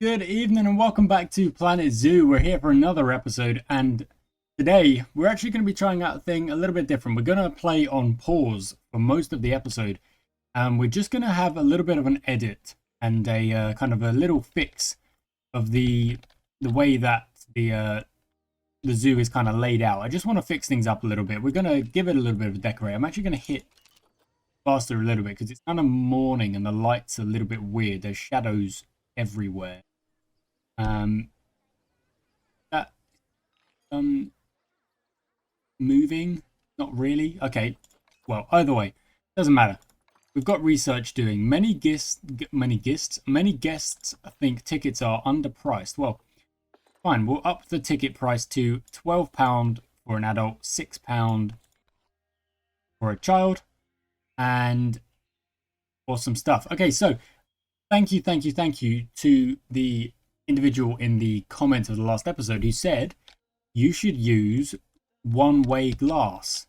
Good evening and welcome back to Planet Zoo. We're here for another episode, and today we're actually going to be trying out a thing a little bit different. We're going to play on pause for most of the episode, and we're just going to have a little bit of an edit and a kind of a little fix of the way that the zoo is kind of laid out. I just want to fix things up a little bit. We're going to give it a little bit of a decorate. I'm actually going to hit faster a little bit because it's kind of morning and the light's a little bit weird. There's shadows everywhere. That moving, not really. Okay, well, either way, doesn't matter. We've got research doing. Many guests think tickets are underpriced. Well, fine, we'll up the ticket price to £12 for an adult, £6 for a child, and awesome stuff. Okay, so thank you to the individual in the comment of the last episode who said you should use one-way glass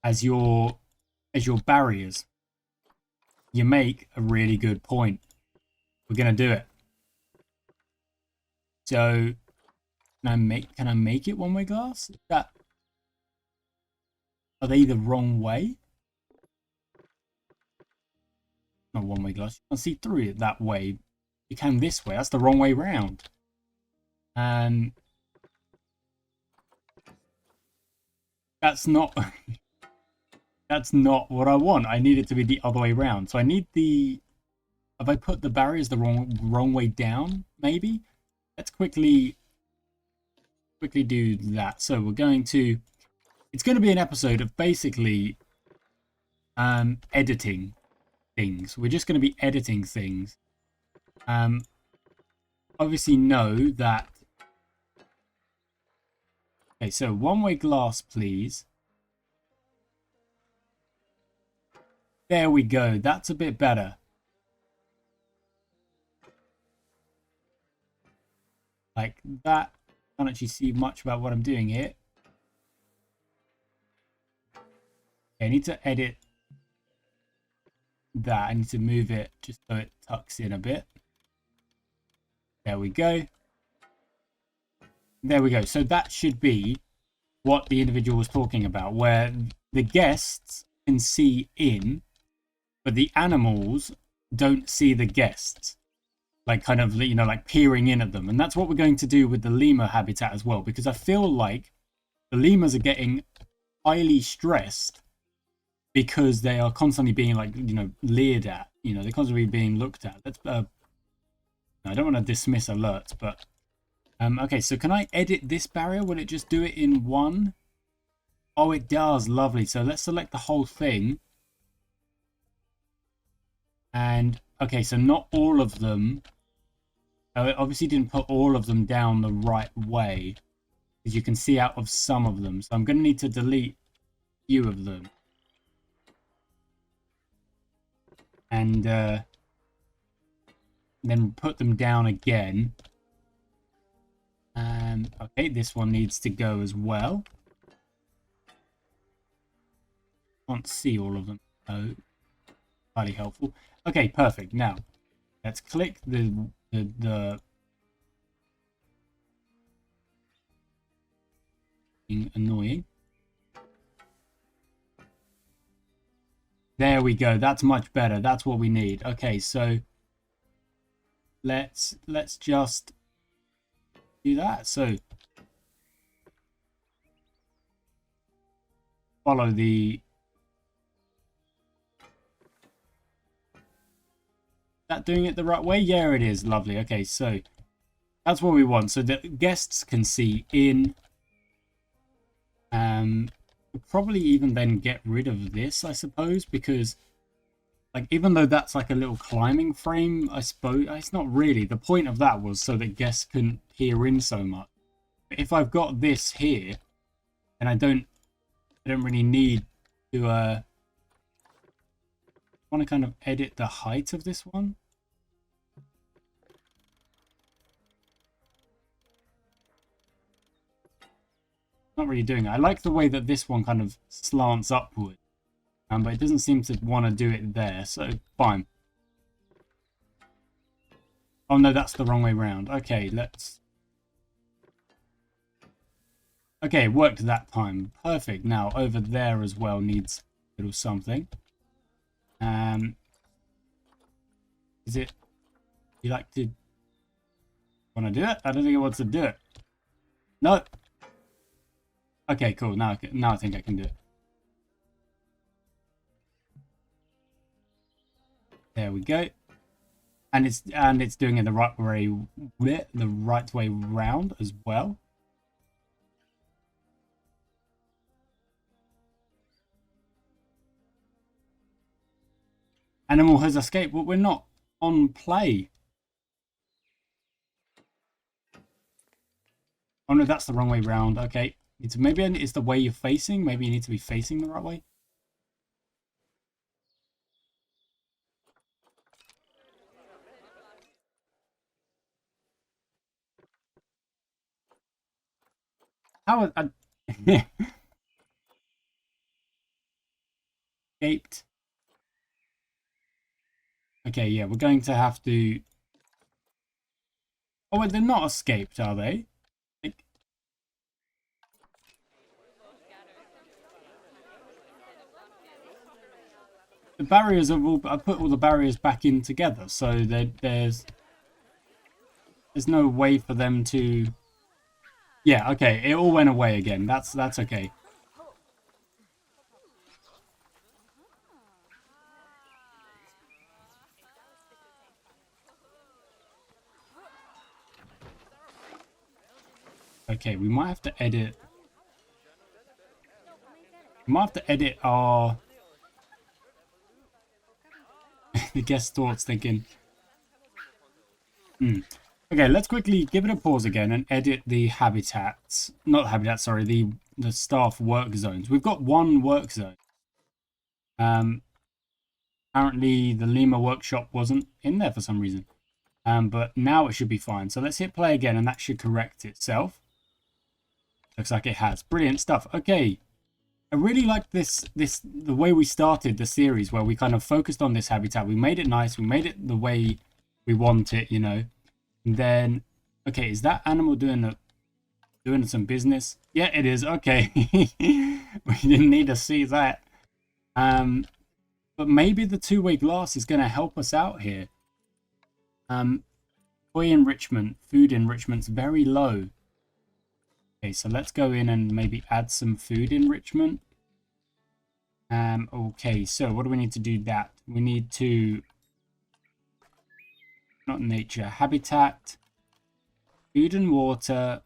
as your barriers. You make a really good point. We're gonna do it. So can I make it one-way glass? Are they the wrong way? Not one-way glass. You can see through it that way. You can this way. That's the wrong way round. That's not that's not what I want. I need it to be the other way round. So I need the... Have I put the barriers the wrong way down? Maybe. Let's quickly do that. So we're going to... It's going to be an episode of basically editing things. We're just going to be editing things. Obviously know that... Okay, so one-way glass, please. There we go. That's a bit better. Like that. I can't actually see much about what I'm doing here. Okay, I need to edit that. I need to move it just so it tucks in a bit. There we go. There we go. So that should be what the individual was talking about, where the guests can see in, but the animals don't see the guests. Like kind of, you know, like peering in at them. And that's what we're going to do with the lemur habitat as well, because I feel like the lemurs are getting highly stressed because they are constantly being, like, you know, leered at. You know, they're constantly being looked at. That's I don't want to dismiss alerts, but okay, so can I edit this barrier? Will it just do it in one? Oh, it does. Lovely. So let's select the whole thing. And okay, so not all of them. It obviously didn't put all of them down the right way, because you can see out of some of them. So I'm going to need to delete a few of them. And then put them down again. Okay, this one needs to go as well. Can't see all of them. Oh, highly helpful. Okay, perfect. Now let's click the annoying. There we go. That's much better. That's what we need. Okay, so let's just do that. So follow the... That doing it the right way? Yeah, it is. Lovely. Okay, so that's what we want. So that guests can see in. We'll probably even then get rid of this, I suppose, because, like, even though that's like a little climbing frame, I suppose it's not really. The point of that was so that guests couldn't peer in so much. But if I've got this here, then I don't really need to want to kind of edit the height of this one. Not really doing it. I like the way that this one kind of slants upward, but it doesn't seem to want to do it there, so fine. Oh no, that's the wrong way round. Okay, let's... Okay, it worked that time. Perfect. Now, over there as well needs a little something. Is it... You like to... Want to do it? I don't think it wants to do it. No. Okay, cool. Now I think I can do it. There we go. And it's doing it the right way round as well. Animal has escaped, but we're not on play. Oh no, that's the wrong way round. Okay. Maybe it's the way you're facing. Maybe you need to be facing the right way. How I escaped. Okay, yeah, we're going to have to... Oh wait, they're not escaped, are they? Like... The barriers are all... I put all the barriers back in together, so there's no way for them to... Yeah, okay, it all went away again. That's okay. Okay, we might have to edit... We might have to edit our... the guest thoughts thinking... Okay, let's quickly give it a pause again and edit the habitats. Not habitats, sorry, the staff work zones. We've got one work zone. Apparently the Lima workshop wasn't in there for some reason. But now it should be fine. So let's hit play again and that should correct itself. Looks like it has. Brilliant stuff. Okay. I really like the way we started the series where we kind of focused on this habitat. We made it nice. We made it the way we want it, you know. And then, okay, is that animal doing some business? Yeah, it is. Okay. We didn't need to see that. But maybe the two-way glass is going to help us out here. Toy enrichment, food enrichment's very low. Okay, so let's go in and maybe add some food enrichment. Okay, so what do we need to do that? We need to... Not nature, habitat, food and water.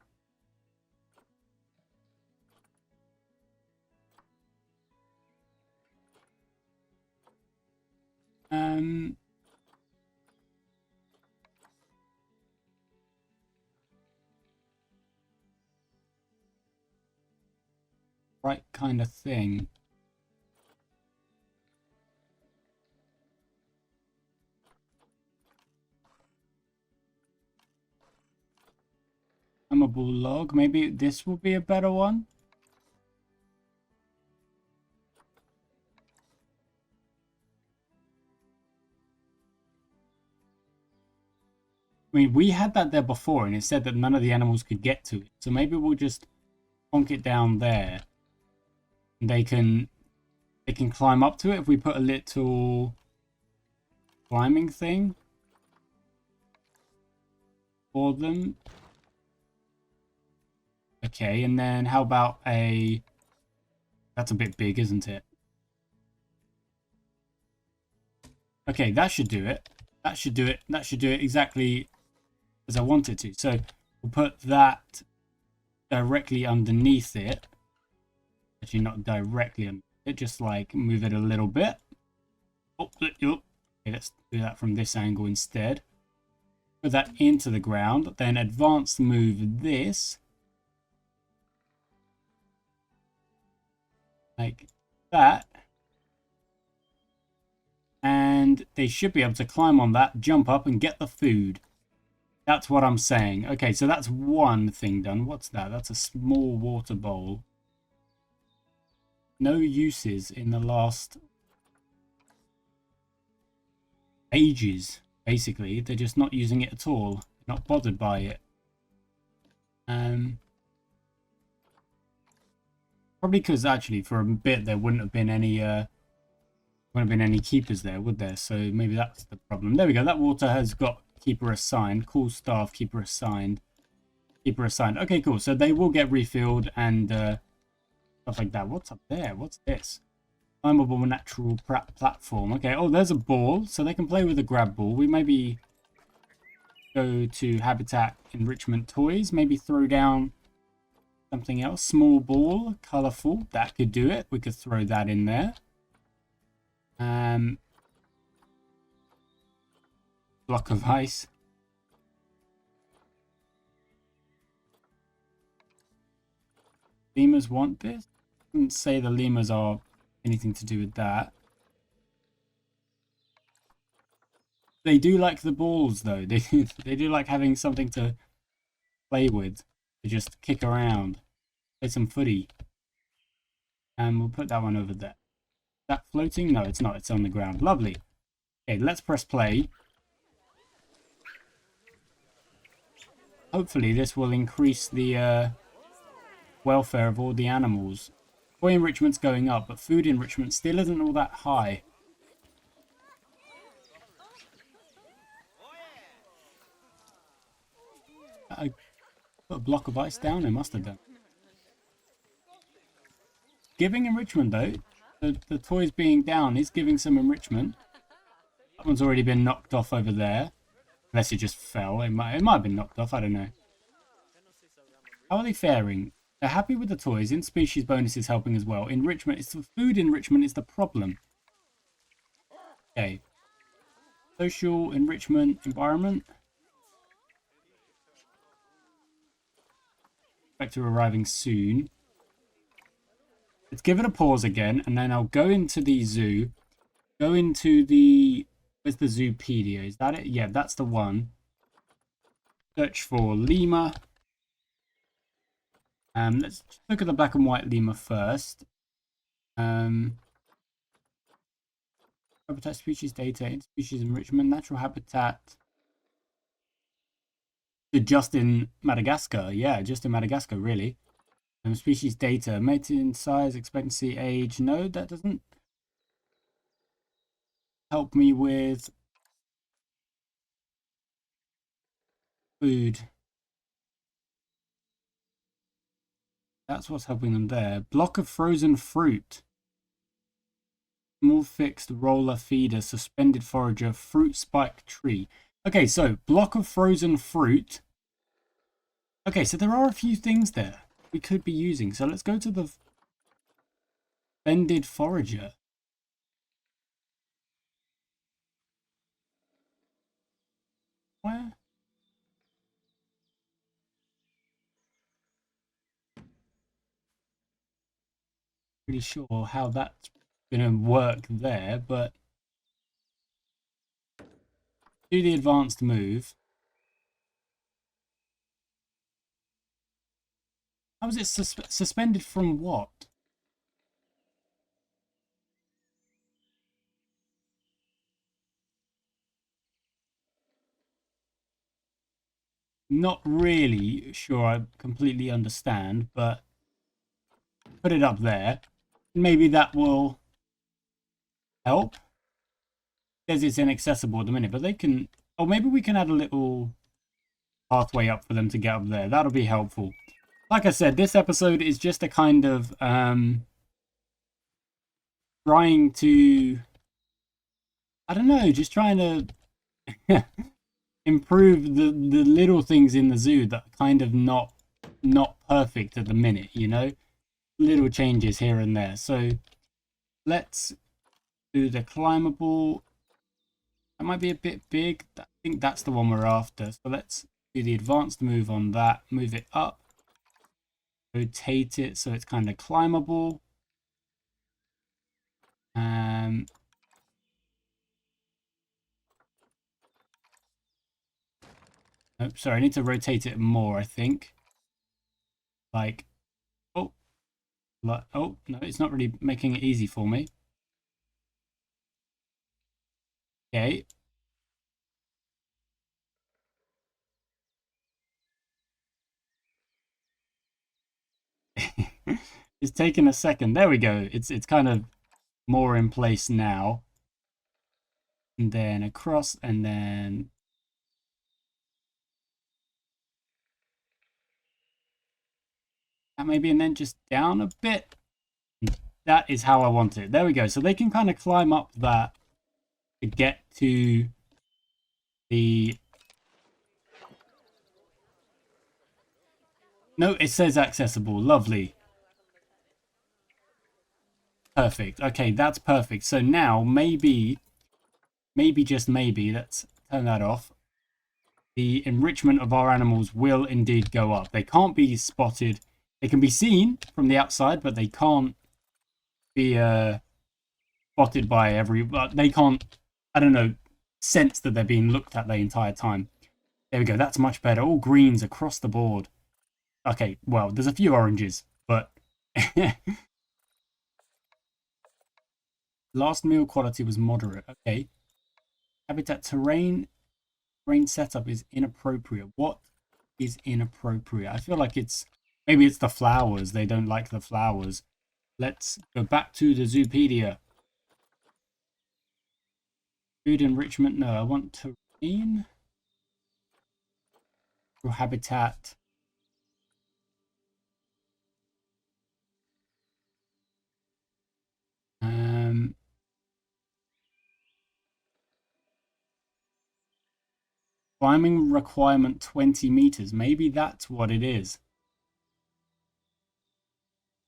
Right kind of thing. Flammable log. Maybe this will be a better one. I mean, we had that there before, and it said that none of the animals could get to it. So maybe we'll just plonk it down there. And they can climb up to it if we put a little climbing thing for them. Okay, and then how about a... That's a bit big, isn't it? Okay, that should do it. That should do it. That should do it exactly as I want it to. So we'll put that directly underneath it. Actually, not directly underneath it, just like move it a little bit. Oh, okay, let's do that from this angle instead. Put that into the ground, then advanced move this. Like that. And they should be able to climb on that, jump up and get the food. That's what I'm saying. Okay, so that's one thing done. What's that? That's a small water bowl. No uses in the last ages. Basically, they're just not using it at all. Not bothered by it. Probably because actually for a bit there wouldn't have been any keepers there, would there? So maybe that's the problem. There we go. That water has got keeper assigned. Cool staff, keeper assigned. Keeper assigned. Okay, cool. So they will get refilled and stuff like that. What's up there? What's this? Climbable natural platform. Okay. Oh, there's a ball. So they can play with a grab ball. We maybe go to habitat enrichment toys. Maybe throw down something else. Small ball. Colourful. That could do it. We could throw that in there. Block of ice. Lemurs want this? I wouldn't say the lemurs are anything to do with that. They do like the balls though. They do like having something to play with. To just kick around. Play some footy. And we'll put that one over there. Is that floating? No, it's not. It's on the ground. Lovely. Okay, let's press play. Hopefully this will increase the welfare of all the animals. Toy enrichment's going up, but food enrichment still isn't all that high. I put a block of ice down? I must have done. Giving enrichment though. The toys being down is giving some enrichment. That one's already been knocked off over there. Unless it just fell. It might have been knocked off. I don't know. How are they faring? They're happy with the toys. In-species bonus is helping as well. Enrichment is the food enrichment is the problem. Okay. Social enrichment environment. Expector arriving soon. Let's give it a pause again, and then I'll go into the zoo. Go into the... Where's the Zoopedia? Is that it? Yeah, that's the one. Search for lemur. Let's look at the black and white lemur first. Habitat species data, species enrichment, natural habitat. Just in Madagascar, yeah, just in Madagascar, really. Species data, mating size, expectancy, age. No, that doesn't help me with food. That's what's helping them there. Block of frozen fruit. Small fixed roller feeder, suspended forager, fruit spike tree. Okay, so block of frozen fruit. Okay, so there are a few things there we could be using. So let's go to the suspended forager. Where? Pretty sure how that's gonna work there, but do the advanced move. How is it suspended from what? Not really sure I completely understand, but put it up there. Maybe that will help. It says it's inaccessible at the minute, but they can... Oh, maybe we can add a little pathway up for them to get up there. That'll be helpful. Like I said, this episode is just a kind of trying to... I don't know, just trying to improve the little things in the zoo that are kind of not perfect at the minute, you know? Little changes here and there. So let's do the climbable. That might be a bit big. I think that's the one we're after. So let's do the advanced move on that. Move it up. Rotate it so it's kind of climbable. Oh, sorry, I need to rotate it more, I think. Like, oh, no, it's not really making it easy for me. Okay. It's taken a second. There we go. It's kind of more in place now. And then across, and then that maybe, and then just down a bit. That is how I want it. There we go. So they can kind of climb up that to get to the... No, it says accessible. Lovely. Perfect. Okay, that's perfect. So now maybe just maybe, let's turn that off. The enrichment of our animals will indeed go up. They can't be spotted. They can be seen from the outside, but they can't be spotted by they can't, I don't know, sense that they're being looked at the entire time. There we go. That's much better. All greens across the board. Okay, well, there's a few oranges, but last meal quality was moderate. Okay. Habitat terrain setup is inappropriate. What is inappropriate? I feel like maybe it's the flowers. They don't like the flowers. Let's go back to the Zoopedia. Food enrichment. No, I want terrain. Habitat. Climbing requirement 20 meters. Maybe that's what it is.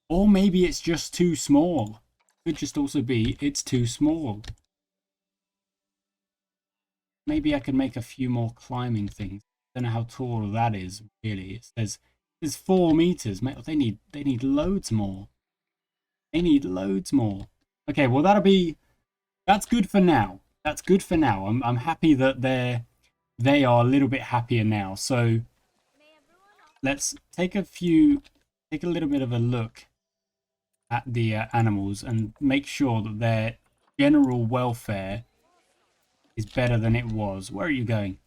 Or maybe it's just too small. Could just also be it's too small. Maybe I could make a few more climbing things. Don't know how tall that is, really. It says it's 4 meters. They need loads more. They need loads more. Okay, well that's good for now. That's good for now. I'm happy that they are a little bit happier now. So let's take a little bit of a look at the animals and make sure that their general welfare is better than it was. Where are you going?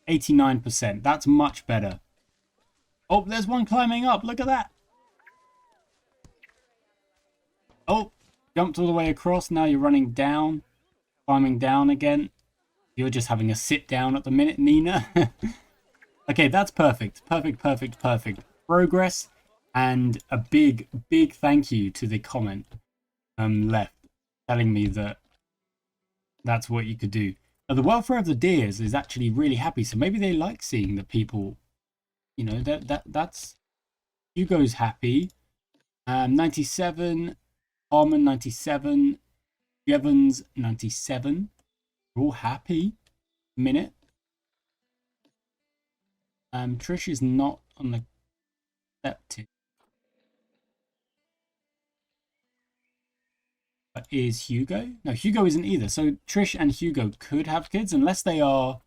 89%. That's much better. Oh, there's one climbing up. Look at that. Oh, jumped all the way across. Now you're running down, climbing down again. You're just having a sit down at the minute, Nina. Okay, that's perfect. Perfect. Progress, and a big thank you to the comment left telling me that that's what you could do. Now, the welfare of the deers is actually really happy, so maybe they like seeing the people, you know, that's Hugo's happy. 97, Harmon 97, Jevons 97. We're all happy. Minute. Trish is not on the accepted. But is Hugo? No, Hugo isn't either. So Trish and Hugo could have kids unless they are...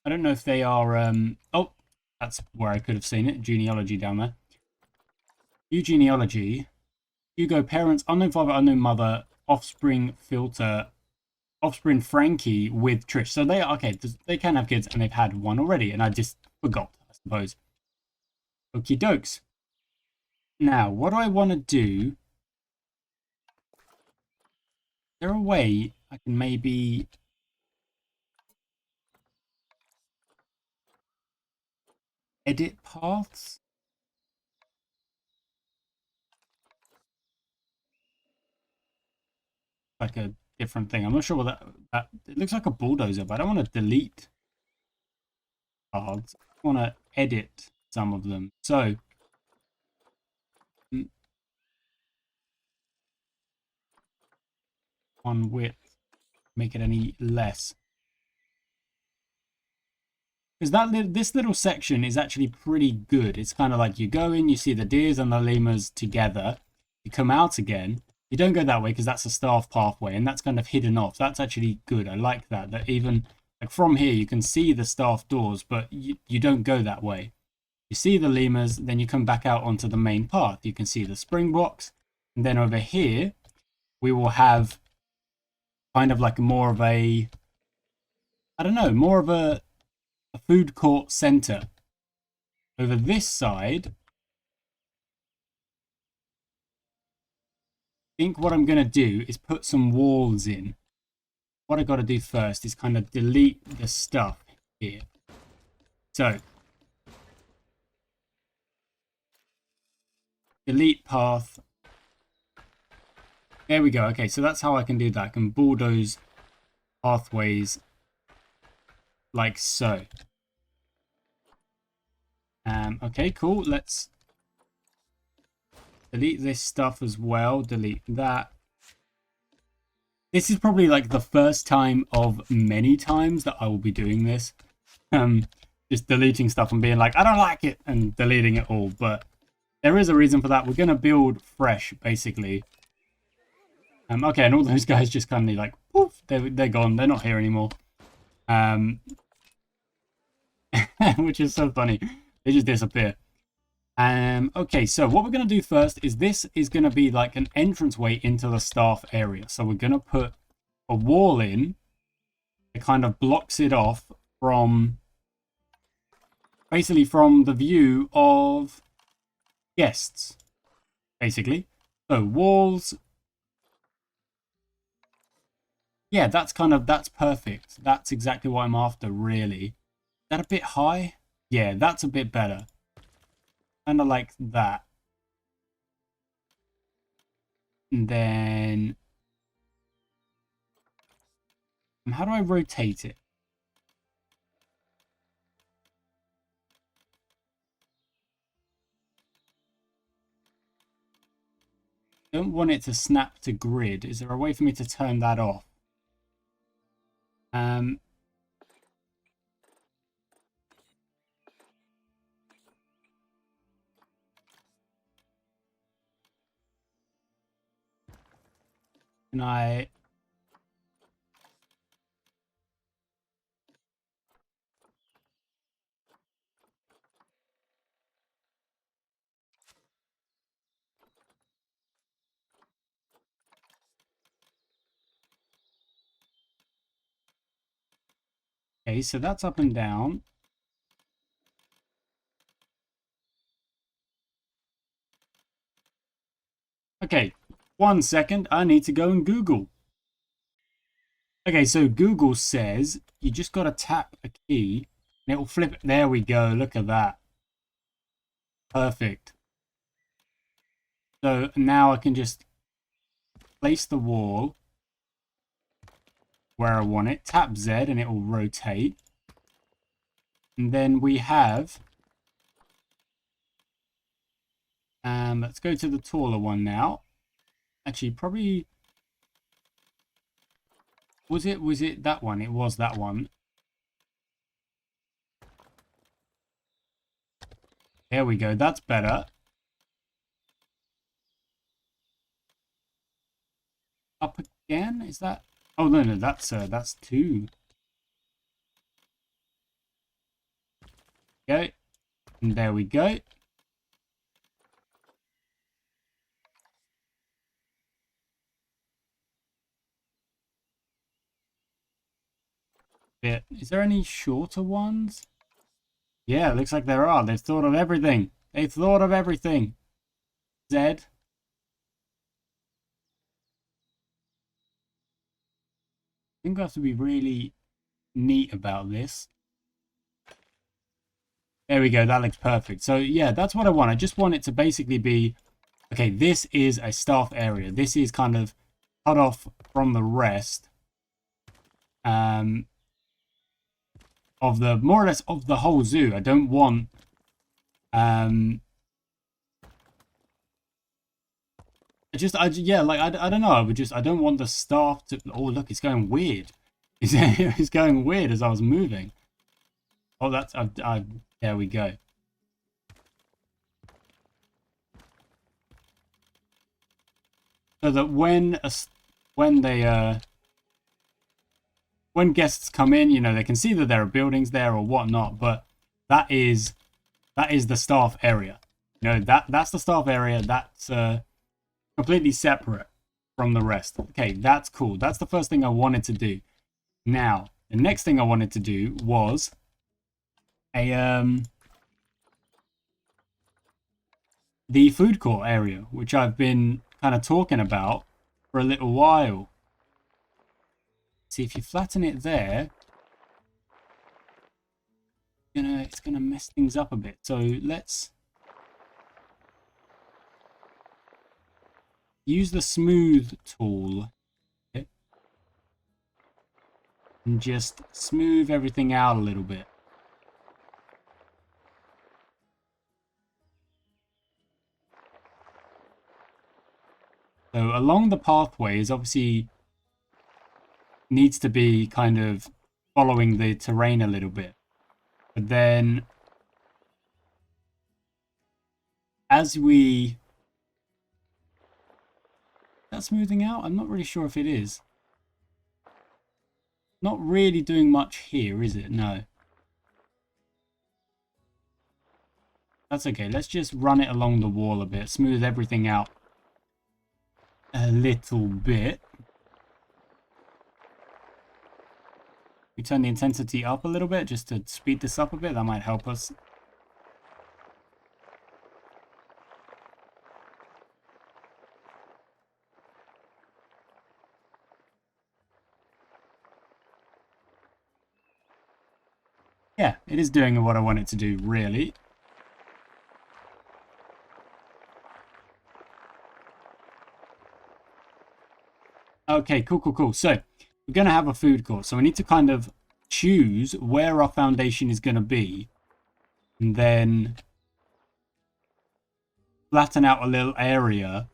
I don't know if they are... Oh, that's where I could have seen it. Genealogy down there. View genealogy. Hugo, parents, unknown father, unknown mother, offspring filter, offspring Frankie with Trish. So they are... Okay, they can have kids and they've had one already. And I just forgot, I suppose. Okie dokes. Now, what do I want to do? Is there a way I can maybe... edit paths? Like a different thing. I'm not sure what that it looks like a bulldozer, but I don't want to delete paths. I want to edit some of them. So on width, make it any less. Because this little section is actually pretty good. It's kind of like you go in, you see the deers and the lemurs together. You come out again. You don't go that way because that's a staff pathway and that's kind of hidden off. That's actually good. I like that. That even like from here you can see the staff doors, but you don't go that way. You see the lemurs, then you come back out onto the main path. You can see the springboks. And then over here, we will have kind of like more of a, I don't know, more of a a food court center. Over this side, I think what I'm going to do is put some walls in. What I got to do first is kind of delete the stuff here. So, delete path. There we go. Okay, so that's how I can do that. I can bulldoze pathways like so. Okay, cool. Let's delete this stuff as well. Delete that. This is probably like the first time of many times that I will be doing this. Just deleting stuff and being like, I don't like it, and deleting it all. But there is a reason for that. We're going to build fresh, basically. Okay, and all those guys just kind of like, poof, they're gone. They're not here anymore. Which is so funny. They just disappear. Okay, so what we're going to do first is this is going to be like an entranceway into the staff area. So we're going to put a wall in. It kind of blocks it off from, basically from the view of guests, basically. So walls. Yeah, that's perfect. That's exactly what I'm after, really. Is that a bit high? Yeah, that's a bit better. Kind of like that. And then, how do I rotate it? I don't want it to snap to grid. Is there a way for me to turn that off? Can I... Okay, so that's up and down. Okay, 1 second. I need to go and Google. Okay, so Google says you just got to tap a key and it will flip it. There we go. Look at that. Perfect. So now I can just place the wall where I want it. Tap Z and it will rotate. And then we have... let's go to the taller one now. Actually, probably... Was it that one? It was that one. There we go. That's better. Up again? Is that... Oh, no, that's 2. Go. And there we go. Is there any shorter ones? Yeah, it looks like there are. They've thought of everything. They've thought of everything. Z. I think we have to be really neat about this. There we go. That looks perfect. So yeah, that's what I want. I just want it to basically be, okay, this is a staff area. This is kind of cut off from the rest. Of the, more or less, of the whole zoo. I don't want, yeah, like, I don't know. I don't want the staff to, oh, look, it's going weird. It's going weird as I was moving. Oh, that's, there we go. So that when guests come in, you know, they can see that there are buildings there or whatnot, but that is the staff area. You know, that's the staff area. That's completely separate from the rest. Okay, that's cool. That's the first thing I wanted to do. Now, the next thing I wanted to do was the food court area, which I've been kind of talking about for a little while. See, if you flatten it there, it's gonna mess things up a bit. So let's use the smooth tool and just smooth everything out a little bit. So along the pathways, obviously needs to be kind of following the terrain a little bit. But then as we... Is that smoothing out? I'm not really sure if it is. Not really doing much here, is it? No. That's okay. Let's just run it along the wall a bit. Smooth everything out a little bit. We turn the intensity up a little bit just to speed this up a bit. That might help us. Yeah, it is doing what I want it to do, really. Okay, cool. So, we're going to have a food court. So, we need to kind of choose where our foundation is going to be. And then flatten out a little area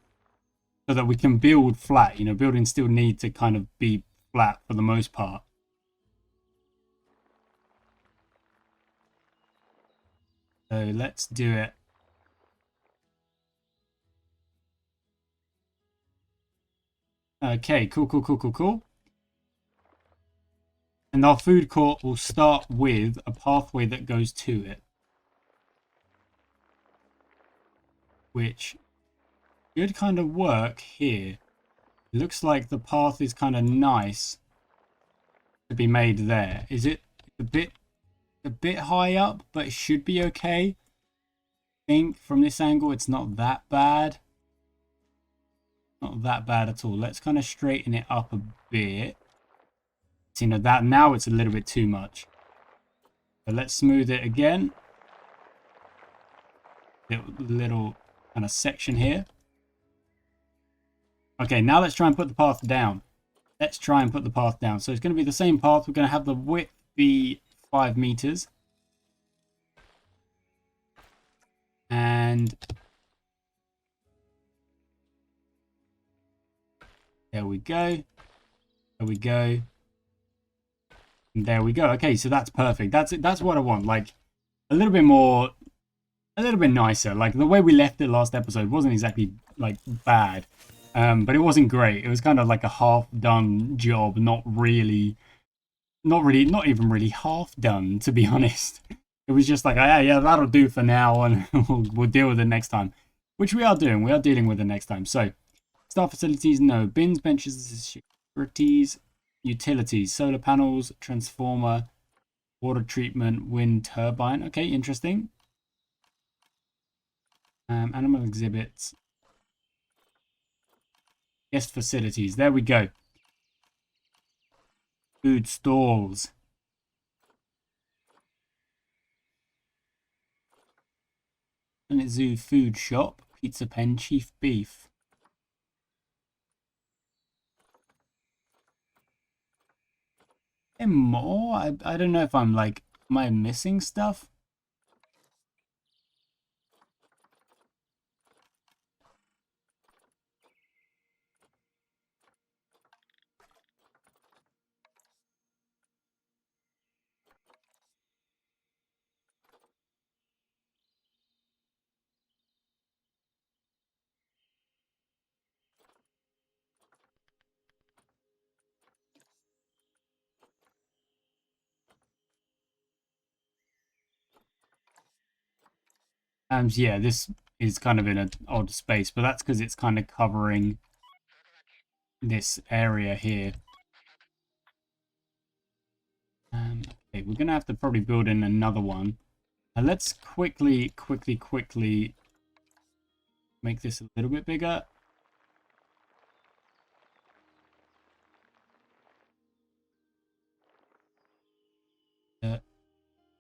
so that we can build flat. You know, buildings still need to kind of be flat for the most part. So let's do it. Okay, cool. And our food court will start with a pathway that goes to it. Which should kind of work here. It looks like the path is kind of nice to be made there. Is it a bit high up, but it should be okay? I think from this angle it's not that bad. Not that bad at all. Let's kind of straighten it up a bit. So, you know, that now it's a little bit too much. So let's smooth it again. Little kind of section here. Okay, now let's try and put the path down. So it's going to be the same path. We're going to have the width be 5 meters. And there we go. And there we go. Okay, so that's perfect. That's what I want. Like a little bit nicer. Like the way we left it last episode wasn't exactly like bad. But it wasn't great. It was kind of like a half done job, not even really half done, to be honest. It was just like, yeah, that'll do for now, and we'll deal with it next time. Which we are doing. We are dealing with it next time. So, staff facilities, no. Bins, benches, securities, utilities, solar panels, transformer, water treatment, wind turbine. Okay, interesting. Animal exhibits. Guest facilities. There we go. Food stalls. Planet Zoo food shop. Pizza pen, chief beef. And more? I don't know if I'm like, am I missing stuff? Yeah, this is kind of in an odd space, but that's because it's kind of covering this area here. Okay, we're gonna have to probably build in another one. Let's quickly make this a little bit bigger.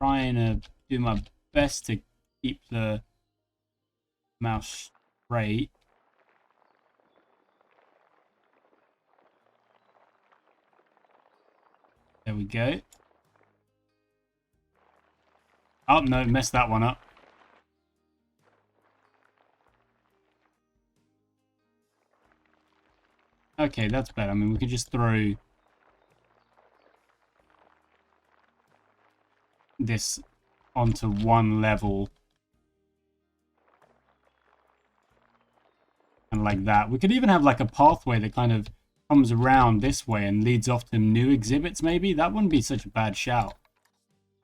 Trying to do my best to keep the mouse straight. There we go. Oh, no, messed that one up. Okay, that's better. I mean, we can just throw this onto one level. And like that. We could even have like a pathway that kind of comes around this way and leads off to new exhibits, maybe. That wouldn't be such a bad shout.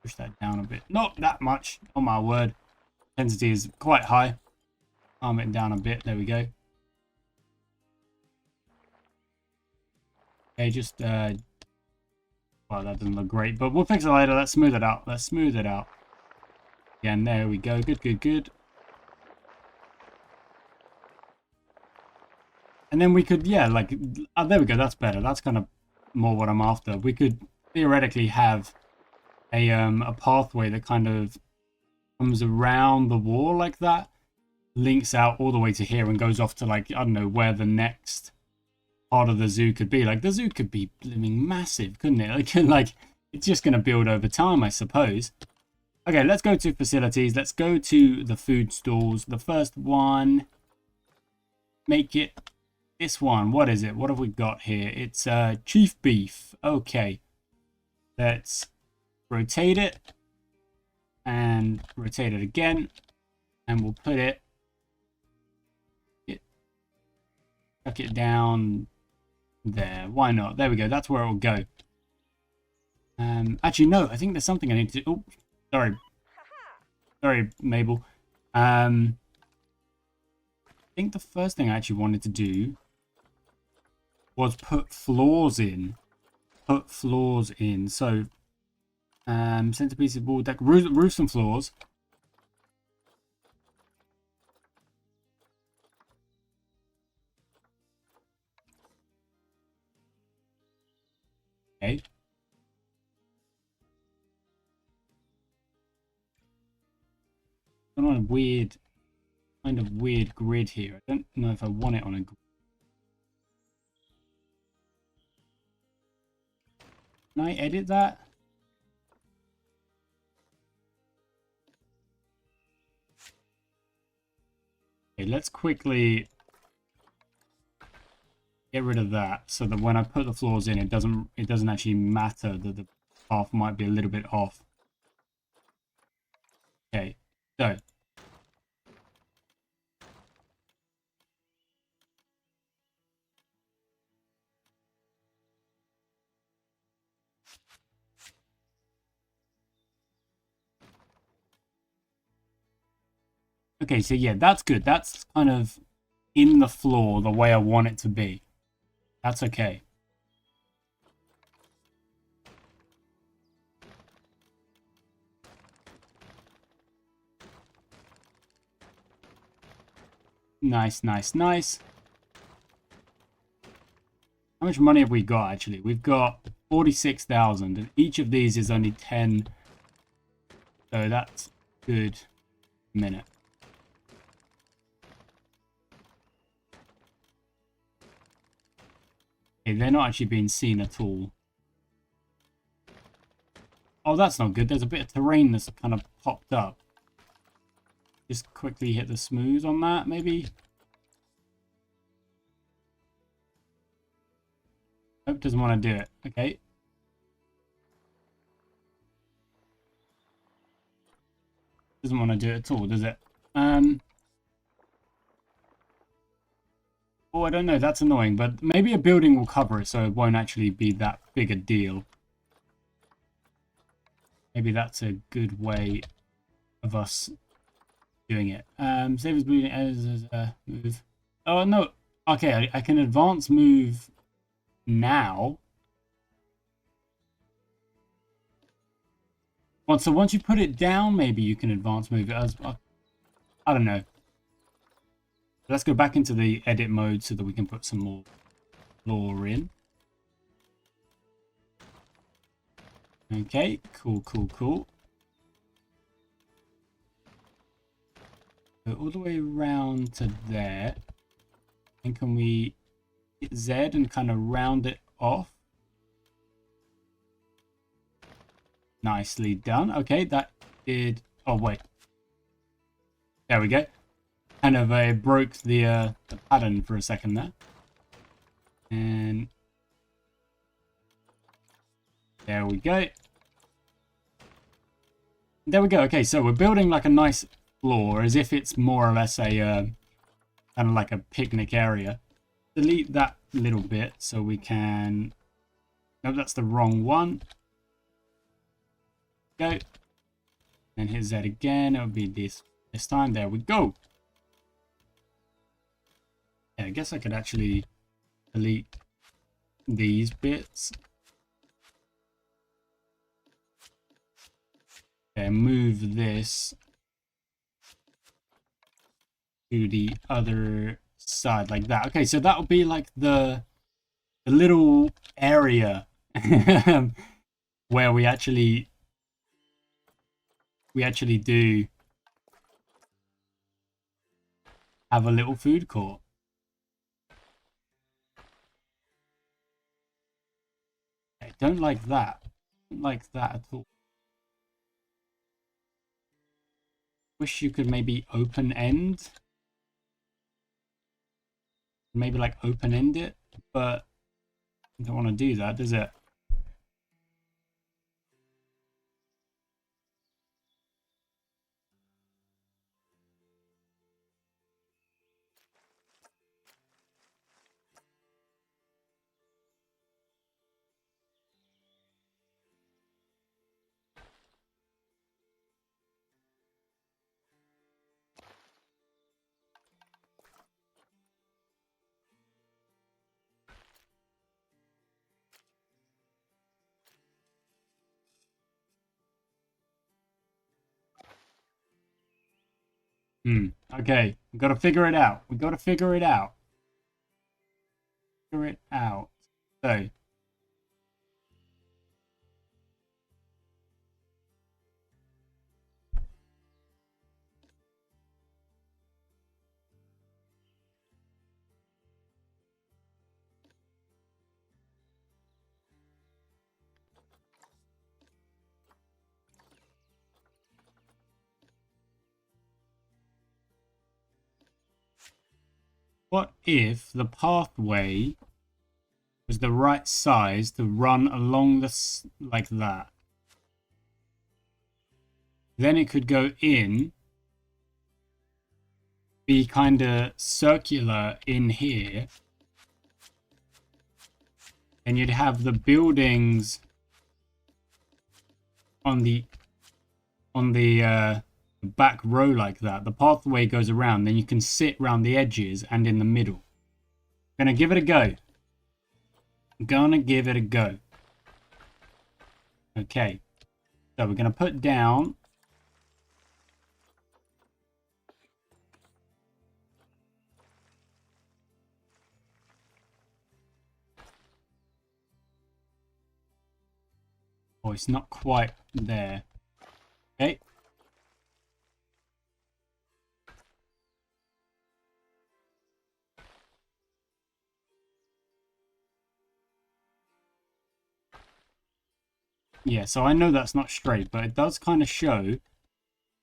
Push that down a bit. Not that much. Oh my word. Intensity is quite high. Calm it down a bit. There we go. Okay, just well, that doesn't look great, but we'll fix it later. Let's smooth it out. Let's smooth it out. Again, there we go. Good. And then we could, yeah, like, there we go. That's better. That's kind of more what I'm after. We could theoretically have a pathway that kind of comes around the wall like that, links out all the way to here and goes off to, like, I don't know, where the next part of the zoo could be. Like, the zoo could be blooming massive, couldn't it? Like it's just going to build over time, I suppose. Okay, let's go to facilities. Let's go to the food stalls. The first one, make it this one. What is it? What have we got here? It's chief beef. Okay, let's rotate it and rotate it again, and we'll put it, tuck it down there. Why not? There we go. That's where it will go. Actually, no. I think there's something I need to. Oh, sorry, Mabel. I think the first thing I actually wanted to do was put floors in. So, centerpieces, wall deck, roofs and floors. Okay. I'm on a weird, kind of weird grid here. I don't know if I want it on a grid. Can I edit that? Okay, let's quickly get rid of that so that when I put the floors in, it doesn't actually matter that the path might be a little bit off. Okay, so okay, so yeah, that's good. That's kind of in the floor the way I want it to be. That's okay. Nice. How much money have we got, actually? We've got 46,000, and each of these is only 10. So that's good. Minute. Okay, they're not actually being seen at all. Oh, that's not good. There's a bit of terrain that's kind of popped up. Just quickly hit the smooth on that, maybe. Nope, doesn't want to do it. Okay. Doesn't want to do it at all, does it? Oh, I don't know. That's annoying, but maybe a building will cover it, so it won't actually be that big a deal. Maybe that's a good way of us doing it. Save as moving as move. Oh no. Okay, I can advance move now. So once you put it down, maybe you can advance move it as well. I don't know. Let's go back into the edit mode so that we can put some more floor in. Okay, cool. Go all the way around to there. And can we hit Z and kind of round it off? Nicely done. Okay, that did... Oh, wait. There we go. Kind of broke the pattern for a second there. And... there we go. There we go. Okay, so we're building like a nice floor as if it's more or less a kind of like a picnic area. Delete that little bit so we can... No, that's the wrong one. Go. And hit Z again. It'll be this time. There we go. Yeah, I guess I could actually delete these bits. Okay, move this to the other side like that. Okay, so that'll be like the little area where we actually do have a little food court. I don't like that. Don't like that at all. Wish you could maybe open end. Maybe like open end it, but I don't want to do that, does it? Okay, we've got to figure it out. We've got to figure it out. Figure it out. So, what if the pathway was the right size to run along this like that? Then it could go in, be kind of circular in here, and you'd have the buildings on the back row like that. The pathway goes around, then you can sit around the edges and in the middle. Gonna give it a go. Gonna give it a go. Okay, so we're gonna put down oh, it's not quite there. Okay. Yeah, so I know that's not straight, but it does kind of show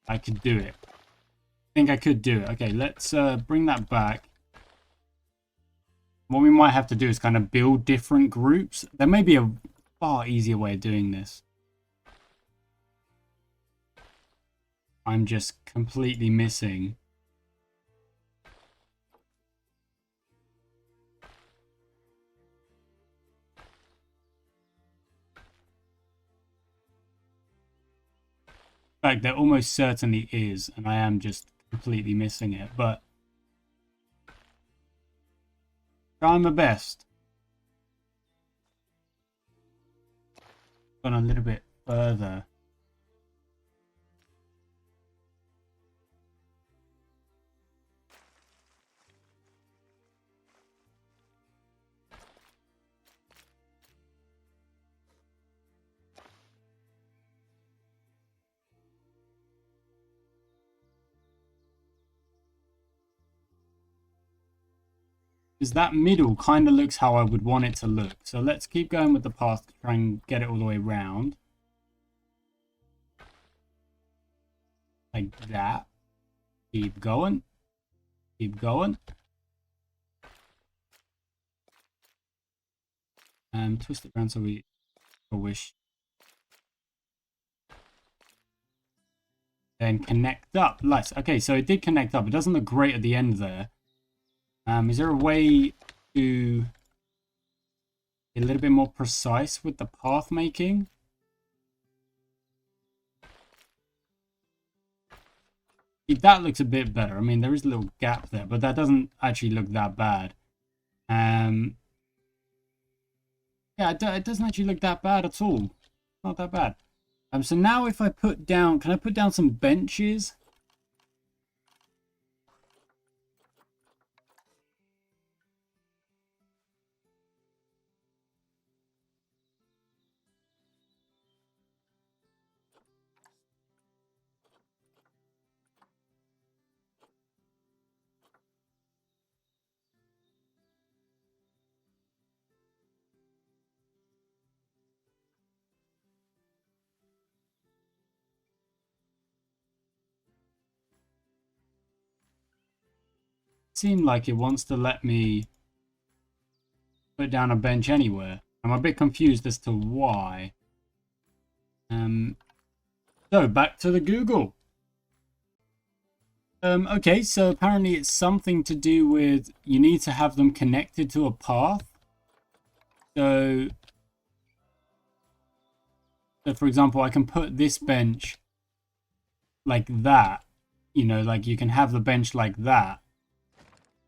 I could do it. I think I could do it. Okay, let's bring that back. What we might have to do is kind of build different groups. There may be a far easier way of doing this. I'm just completely missing. In fact, there almost certainly is, and I am just completely missing it, but trying my best. Gone a little bit further. Because that middle kind of looks how I would want it to look. So let's keep going with the path to try and get it all the way around. Like that. Keep going. Keep going. Twist it around so we wish. Then connect up. Nice. Okay, so it did connect up. It doesn't look great at the end there. Is there a way to be a little bit more precise with the path making? That looks a bit better. I mean, there is a little gap there, but that doesn't actually look that bad. Yeah, it doesn't actually look that bad at all. Not that bad. So now if I put down, can I put down some benches? Seemed like it wants to let me put down a bench anywhere. I'm a bit confused as to why. So back to the Google. Okay, so apparently it's something to do with you need to have them connected to a path. So for example, I can put this bench like that. You know, like you can have the bench like that.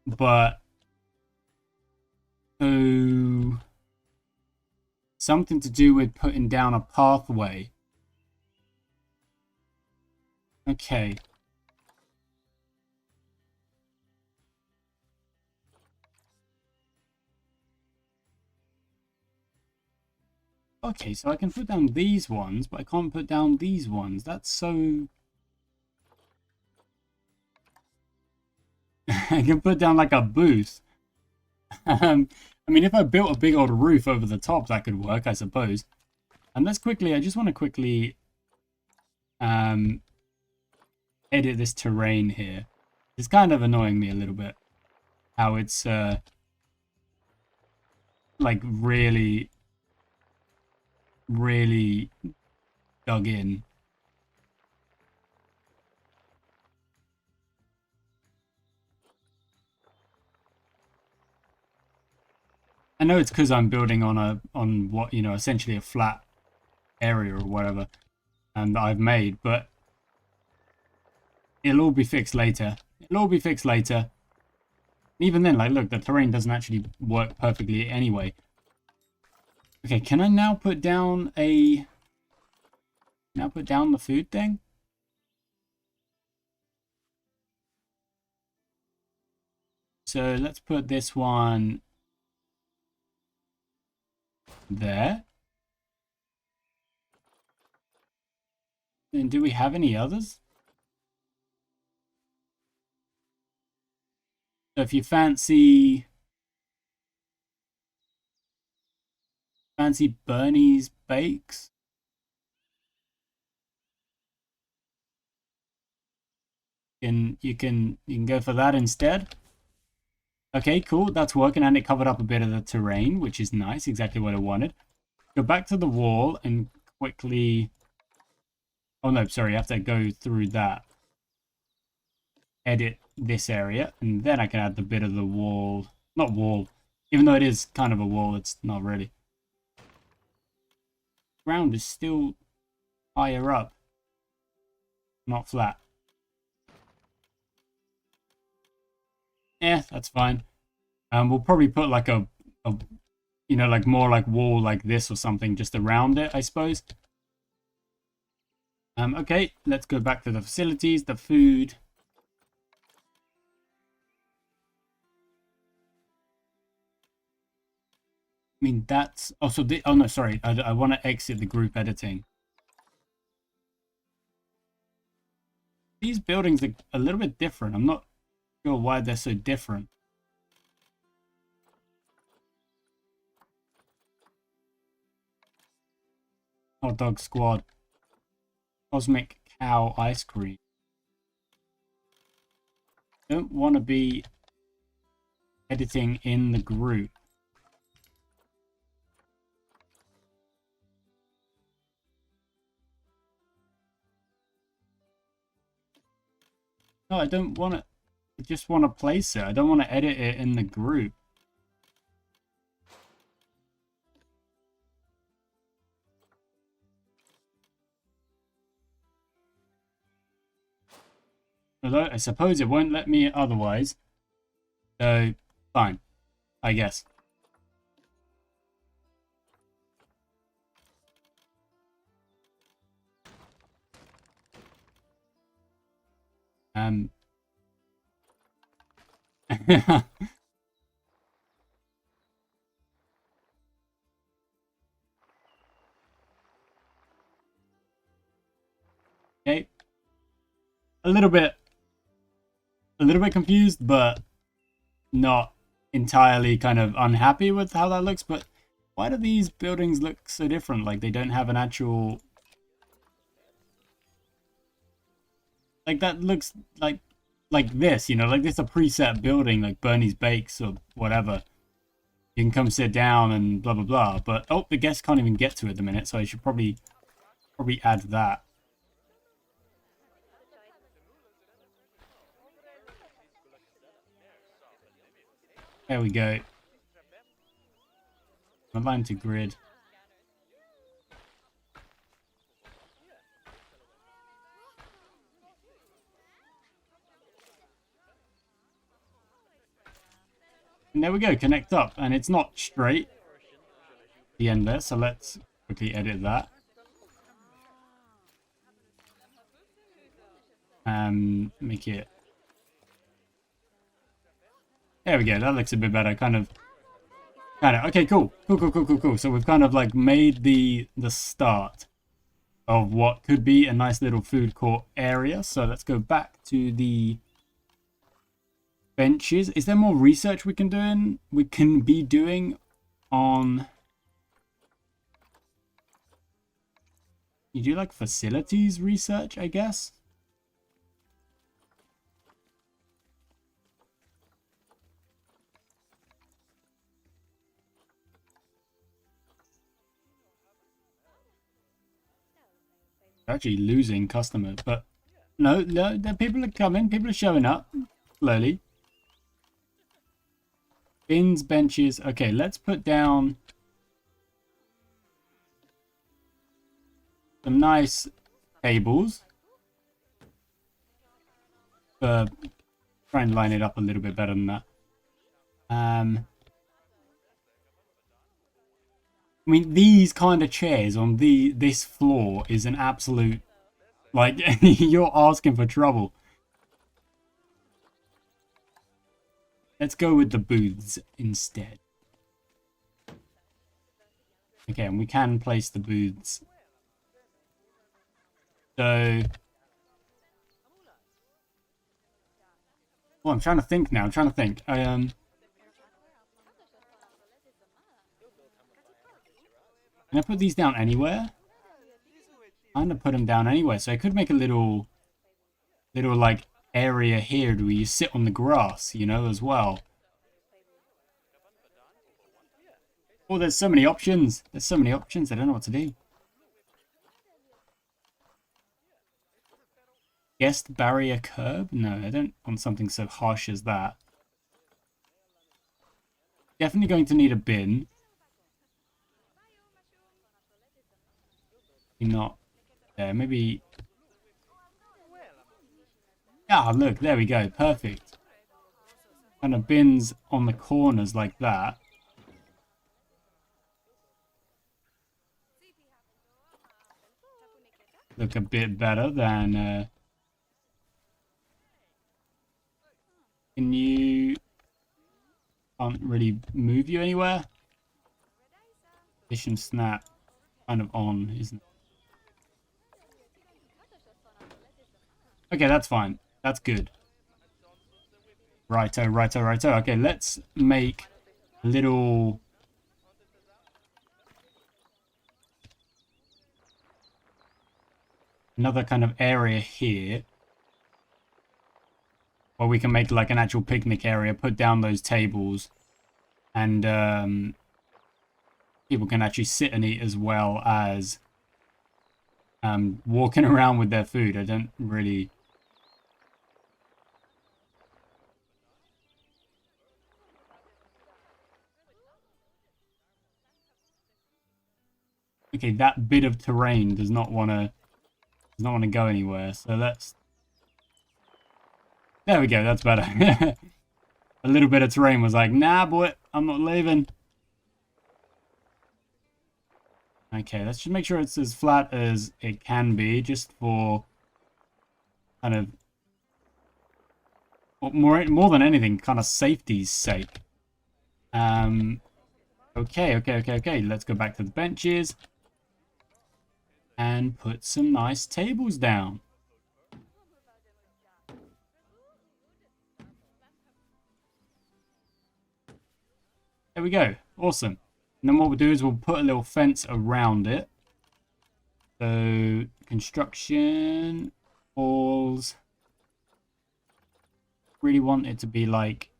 But so something to do with putting down a pathway. Okay. Okay, so I can put down these ones, but I can't put down these ones. That's so... I can put down like a booth. I mean, if I built a big old roof over the top, that could work, I suppose. And let's quickly, I just want to quickly edit this terrain here. It's kind of annoying me a little bit. How it's like really dug in. I know it's because I'm building on what, you know, essentially a flat area or whatever, and that I've made, but it'll all be fixed later. It'll all be fixed later. Even then, like, look, the terrain doesn't actually work perfectly anyway. Okay, can I now put down a... Now put down the food thing? So let's put this one there. And do we have any others? So if you fancy Bernie's Bakes, you can go for that instead. Okay, cool, that's working, and it covered up a bit of the terrain, which is nice, exactly what I wanted. Go back to the wall and quickly... Oh no, sorry, I have to go through that. Edit this area, and then I can add the bit of the wall. Not wall, even though it is kind of a wall, it's not really. Ground is still higher up, not flat. Yeah, that's fine. We'll probably put like a you know, like more like wall like this or something just around it, I suppose. Okay, let's go back to the facilities, the food. I mean, that's... Oh, so... Oh, no, sorry. I want to exit the group editing. These buildings are a little bit different. I'm not sure why they're so different. Hot Dog Squad. Cosmic Cow Ice Cream. Don't want to be editing in the group. No, I don't want to. I just want to place it. I don't want to edit it in the group. Although I suppose it won't let me otherwise. So, fine. I guess. Okay. A little bit confused, but not entirely kind of unhappy with how that looks. But why do these buildings look so different? Like they don't have an actual... Like that looks like this, you know, like this is a preset building, like Bernie's Bakes or whatever. You can come sit down and blah blah blah. But oh, the guests can't even get to it at the minute, so I should probably add that. There we go. Align to grid. And there we go, connect up. And it's not straight, the end there, so let's quickly edit that. Make it... There we go, that looks a bit better, kind of, okay, cool. So we've kind of like made the start of what could be a nice little food court area. So let's go back to the benches. Is there more research we can be doing on... You do like facilities research, I guess? Actually losing customers, but no, the people are coming, people are showing up slowly. Bins, benches. Okay, let's put down some nice tables. Try and line it up a little bit better than that. I mean, these kind of chairs on this floor is an absolute, like, you're asking for trouble. Let's go with the booths instead. Okay, and we can place the booths. So... Well, I'm trying to think now. Can I put these down anywhere? I'm gonna put them down anywhere. So I could make a little like area here where you sit on the grass, you know, as well. Oh, there's so many options. I don't know what to do. Guest barrier curb? No, I don't want something so harsh as that. Definitely going to need a bin. Not there, maybe. Ah, look, there we go, perfect. Kind of bins on the corners like that. Look a bit better than can you... Can't really move you anywhere. Vision snap kind of on, isn't it? Okay, that's fine. That's good. Righto. Okay, let's make a little... another kind of area here where we can make like an actual picnic area, put down those tables, and people can actually sit and eat as well as walking around with their food. I don't really... Okay, that bit of terrain does not want to go anywhere. So let's... There we go, that's better. A little bit of terrain was like, nah, boy, I'm not leaving. Okay, let's just make sure it's as flat as it can be, just for kind of... More than anything, kind of safety's sake. Okay. Let's go back to the benches. And put some nice tables down. There we go. Awesome. And then what we'll do is we'll put a little fence around it. So, construction, walls. Really want it to be like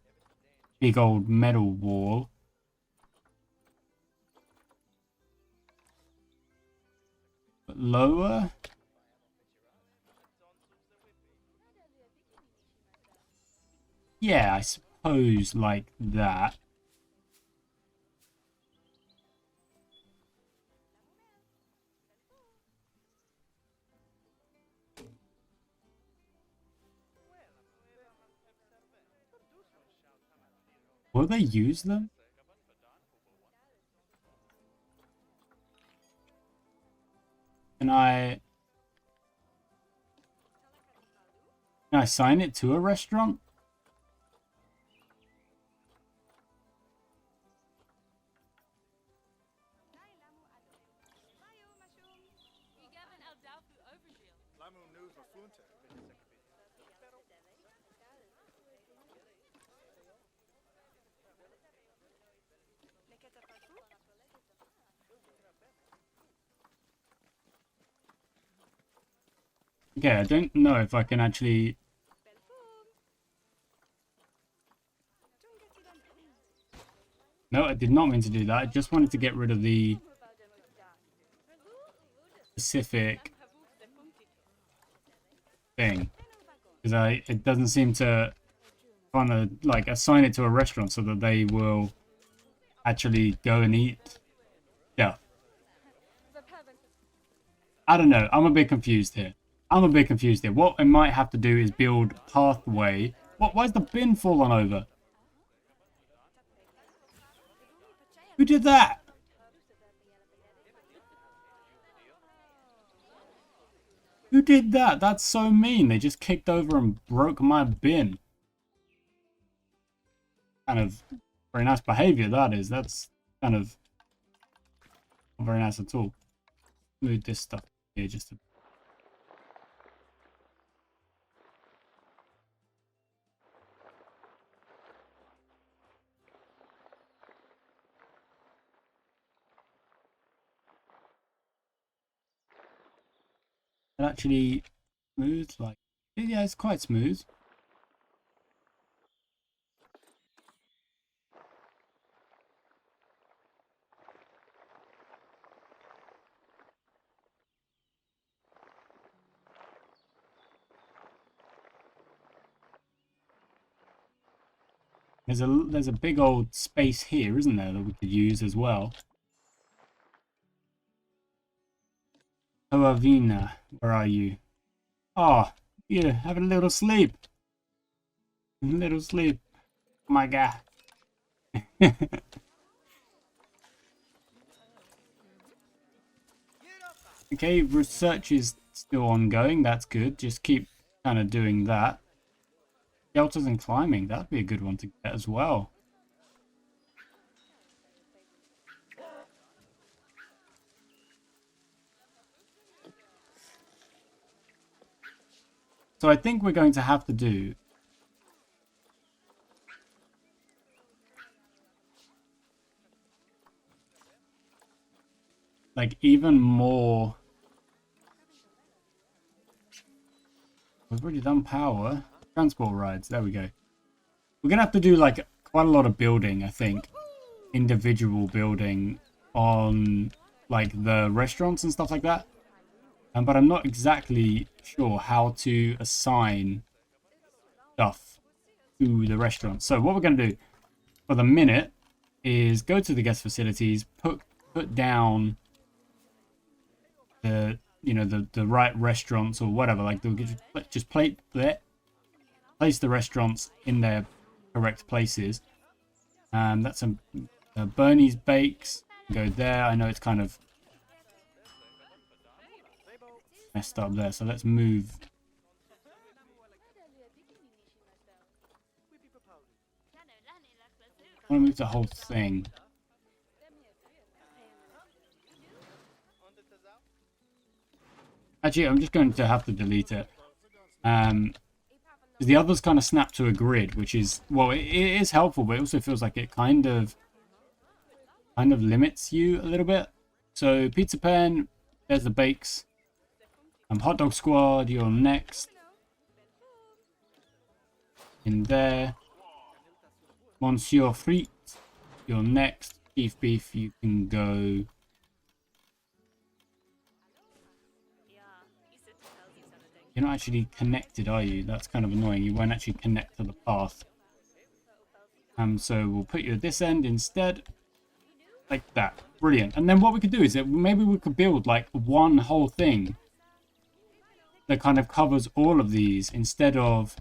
big old metal wall. But lower. Yeah, I suppose like that. Will they use them? Can I assign it to a restaurant? Okay, I don't know if I can actually... No, I did not mean to do that. I just wanted to get rid of the specific thing. Because it doesn't seem to kind of like assign it to a restaurant so that they will actually go and eat. Yeah. I don't know. I'm a bit confused here. What I might have to do is build pathway. Why is the bin falling over? Who did that? Who did that? That's so mean. They just kicked over and broke my bin. Kind of very nice behavior, that is. That's kind of not very nice at all. Move this stuff here just a... It actually smooth, like... Yeah, it's quite smooth. There's a big old space here, isn't there, that we could use as well. Oavina, where are you? Oh, yeah, have a little sleep. A little sleep. Oh my god. Okay, research is still ongoing. That's good. Just keep kind of doing that. Shelters and climbing. That'd be a good one to get as well. So I think we're going to have to do... like even more We've already done power. Transport rides. There we go. We're going to have to do like quite a lot of building, I think. Individual building on like the restaurants and stuff like that. But I'm not exactly sure how to assign stuff to the restaurant. So what we're going to do for the minute is go to the guest facilities, put down the the right restaurants or whatever. Like just place the restaurants in their correct places. That's Bernie's Bakes. Go there. I know it's kind of messed up there, so let's move. I want to move the whole thing. Actually, I'm just going to have to delete it. The others kind of snap to a grid, which is, well, it is helpful, but it also feels like it kind of limits you a little bit. So Pizza Pen, there's the bakes. Hot Dog Squad, you're next. In there. Monsieur Frites, you're next. Beef, you can go. You're not actually connected, are you? That's kind of annoying. You won't actually connect to the path. So we'll put you at this end instead. Like that. Brilliant. And then what we could do is that maybe we could build like one whole thing that kind of covers all of these instead of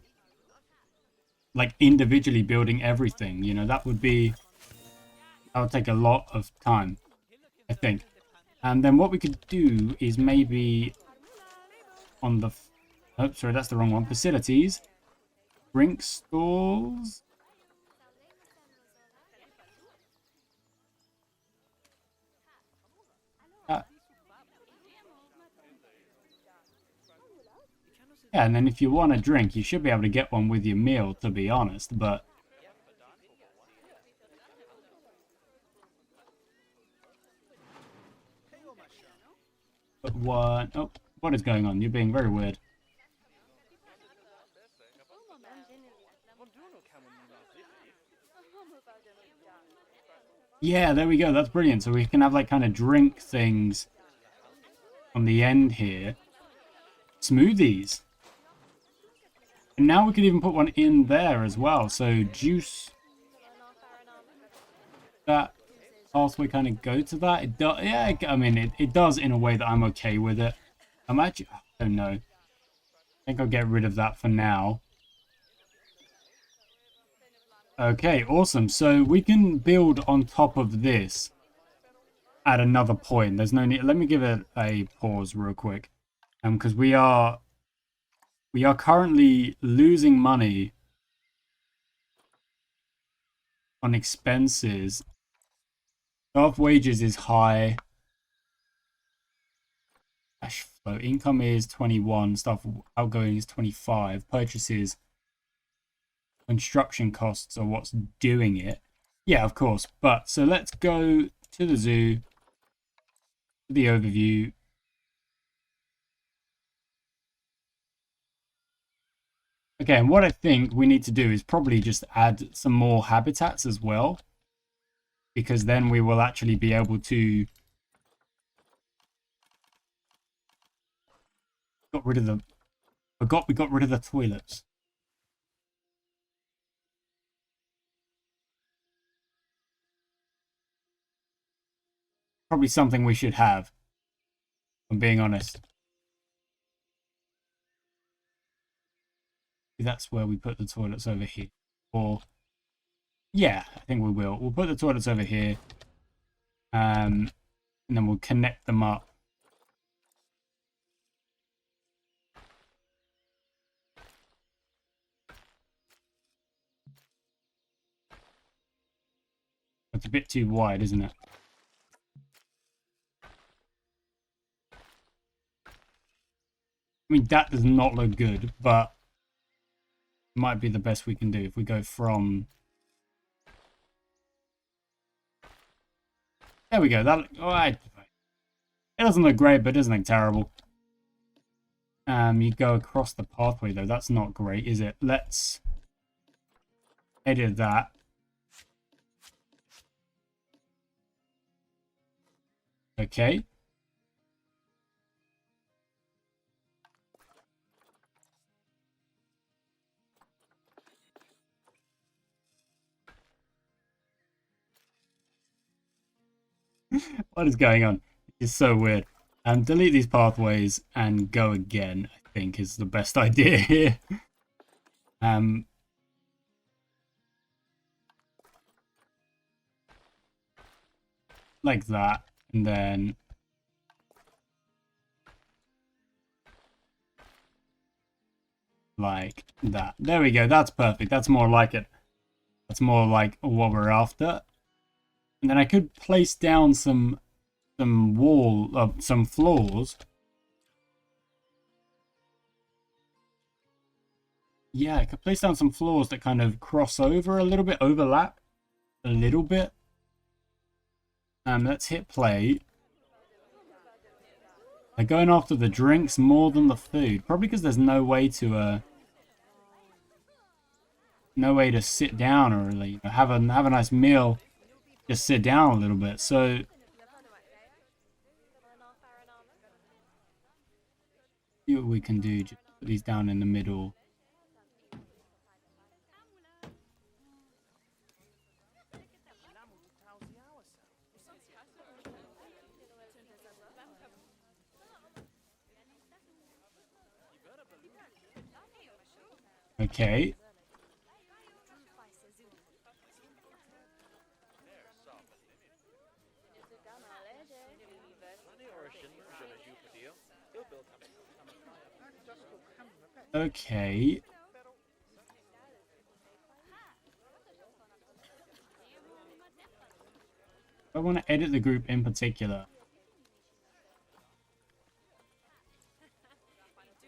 like individually building everything. You know, that would take a lot of time, I think. And then what we could do is maybe on the... Oh, sorry, that's the wrong one. Facilities. Drink stalls. Yeah, and then if you want a drink, you should be able to get one with your meal, to be honest, but... what? Oh, what is going on? You're being very weird. Yeah, there we go. That's brilliant. So we can have like kind of drink things on the end here. Smoothies. And now we could even put one in there as well. So juice. That pathway kind of go to that. It does. Yeah, I mean, it does in a way that I'm okay with it. I'm actually, I don't know. I think I'll get rid of that for now. Okay, awesome. So we can build on top of this at another point. There's no need. Let me give it a pause real quick. Because we are currently losing money on expenses. Staff wages is high. Cash flow income is 21. Staff outgoing is 25. Purchases, construction costs are what's doing it. Yeah, of course. But so let's go to the zoo. The overview. Okay, and what I think we need to do is probably just add some more habitats as well. Because then we will actually be able to... we got rid of the toilets. Probably something we should have, if I'm being honest. That's where we put the toilets over here. Or, yeah, I think we will. We'll put the toilets over here. And then we'll connect them up. It's a bit too wide, isn't it? I mean, that does not look good, but it might be the best we can do if we go from... There we go. That, oh, it doesn't look great, but it doesn't look terrible. You go across the pathway though. That's not great, is it? Let's edit that. Okay. What is going on? It's so weird. Delete these pathways and go again, I think is the best idea here. Like that, and then like that. There we go. That's perfect. That's more like it. That's more like what we're after. And then I could place down some floors. Yeah, I could place down some floors that kind of cross over a little bit, overlap a little bit. Let's hit play. They're going after the drinks more than the food. Probably because there's no way to sit down or really have a nice meal. Just sit down a little bit. So see what we can do. Just put these down in the middle. Okay. Okay. I want to edit the group in particular.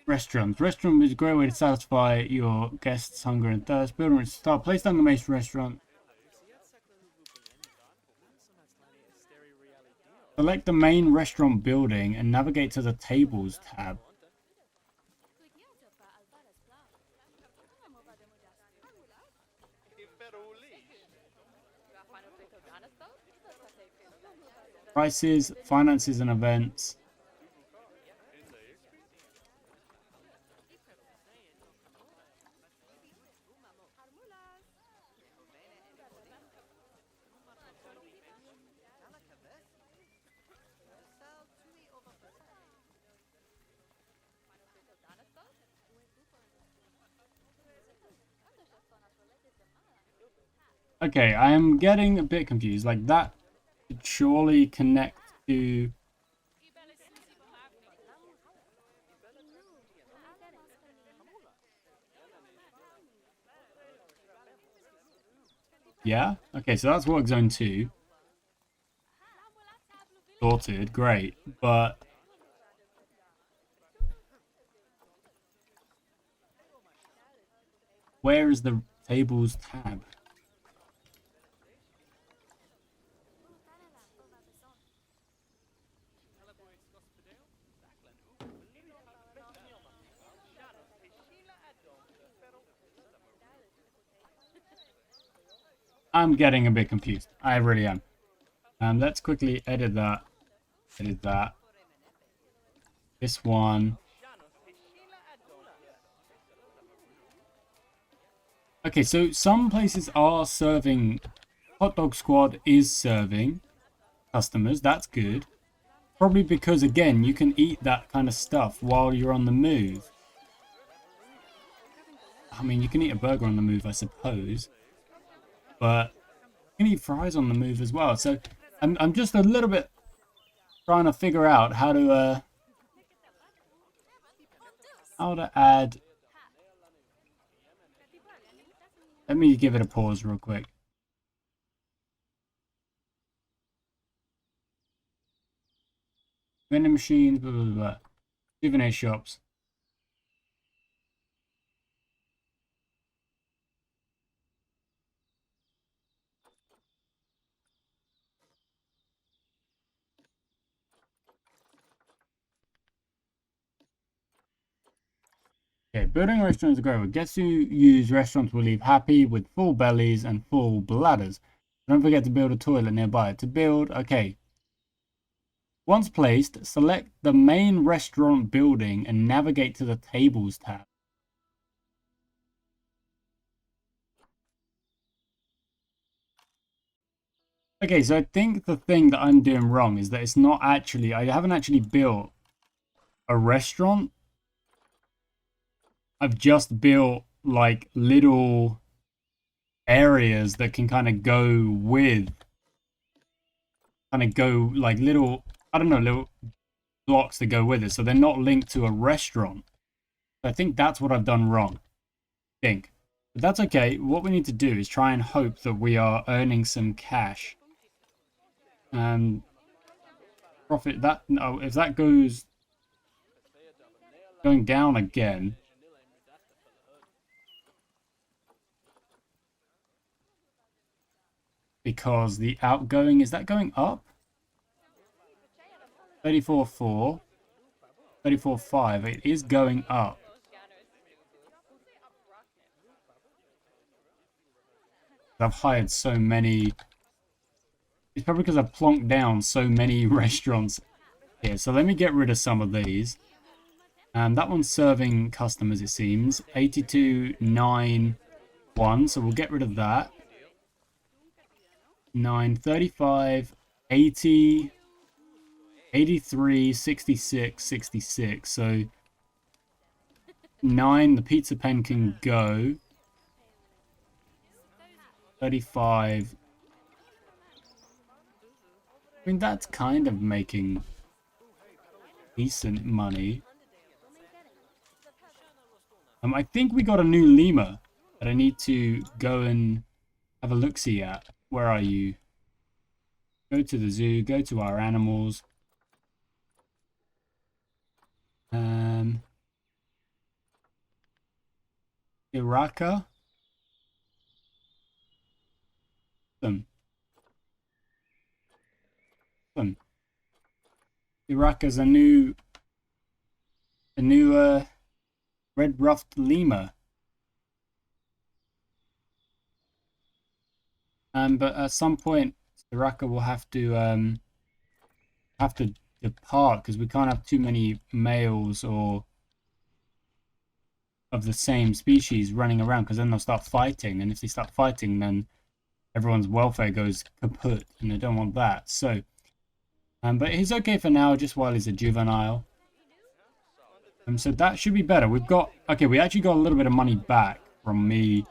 Restaurants. Restaurant is a great way to satisfy your guests' hunger and thirst. Building start. Place down the main restaurant. Select the main restaurant building and navigate to the tables tab. Prices, finances and events. Okay, I am getting a bit confused. Like that should surely connect to... Yeah? Okay, so that's work zone 2. Sorted, great. But... where is the tables tab? I'm getting a bit confused. I really am. Let's quickly edit that. Edit that. This one. Okay, so some places are serving... Hot Dog Squad is serving customers. That's good. Probably because, again, you can eat that kind of stuff while you're on the move. I mean, you can eat a burger on the move, I suppose. But you can eat fries on the move as well. So I'm just a little bit trying to figure out how to add... Let me give it a pause real quick. Vending machines, blah, blah, blah. Souvenir shops. Building restaurants is great. Guests who use restaurants will leave happy with full bellies and full bladders. Don't forget to build a toilet nearby. To build, okay. Once placed, select the main restaurant building and navigate to the tables tab. Okay, so I think the thing that I'm doing wrong is that it's not actually, I haven't actually built a restaurant. I've just built like little areas that can kind of go with, like little, I don't know, little blocks that go with it. So they're not linked to a restaurant. I think that's what I've done wrong. But that's okay. What we need to do is try and hope that we are earning some cash. Profit that, no, if that goes going down again. Because the outgoing, is that going up? 34.4, 34.5, it is going up. I've hired so many. It's probably because I've plonked down so many restaurants here. So let me get rid of some of these. That one's serving customers, it seems. 82.91, so we'll get rid of that. 9.35, 80, 83, 66, 66. So 9, the pizza pen can go. 35. I mean, that's kind of making decent money. I think we got a new lemur that I need to go and have a look-see at. Where are you? Go to the zoo, go to our animals. Iraka. Iraka's a new red-ruffed lemur. But at some point, Iraka will have to depart because we can't have too many males or of the same species running around, because then they'll start fighting, and if they start fighting, then everyone's welfare goes kaput, and they don't want that. So, but he's okay for now, just while he's a juvenile. So that should be better. We've got, okay, we actually got a little bit of money back from me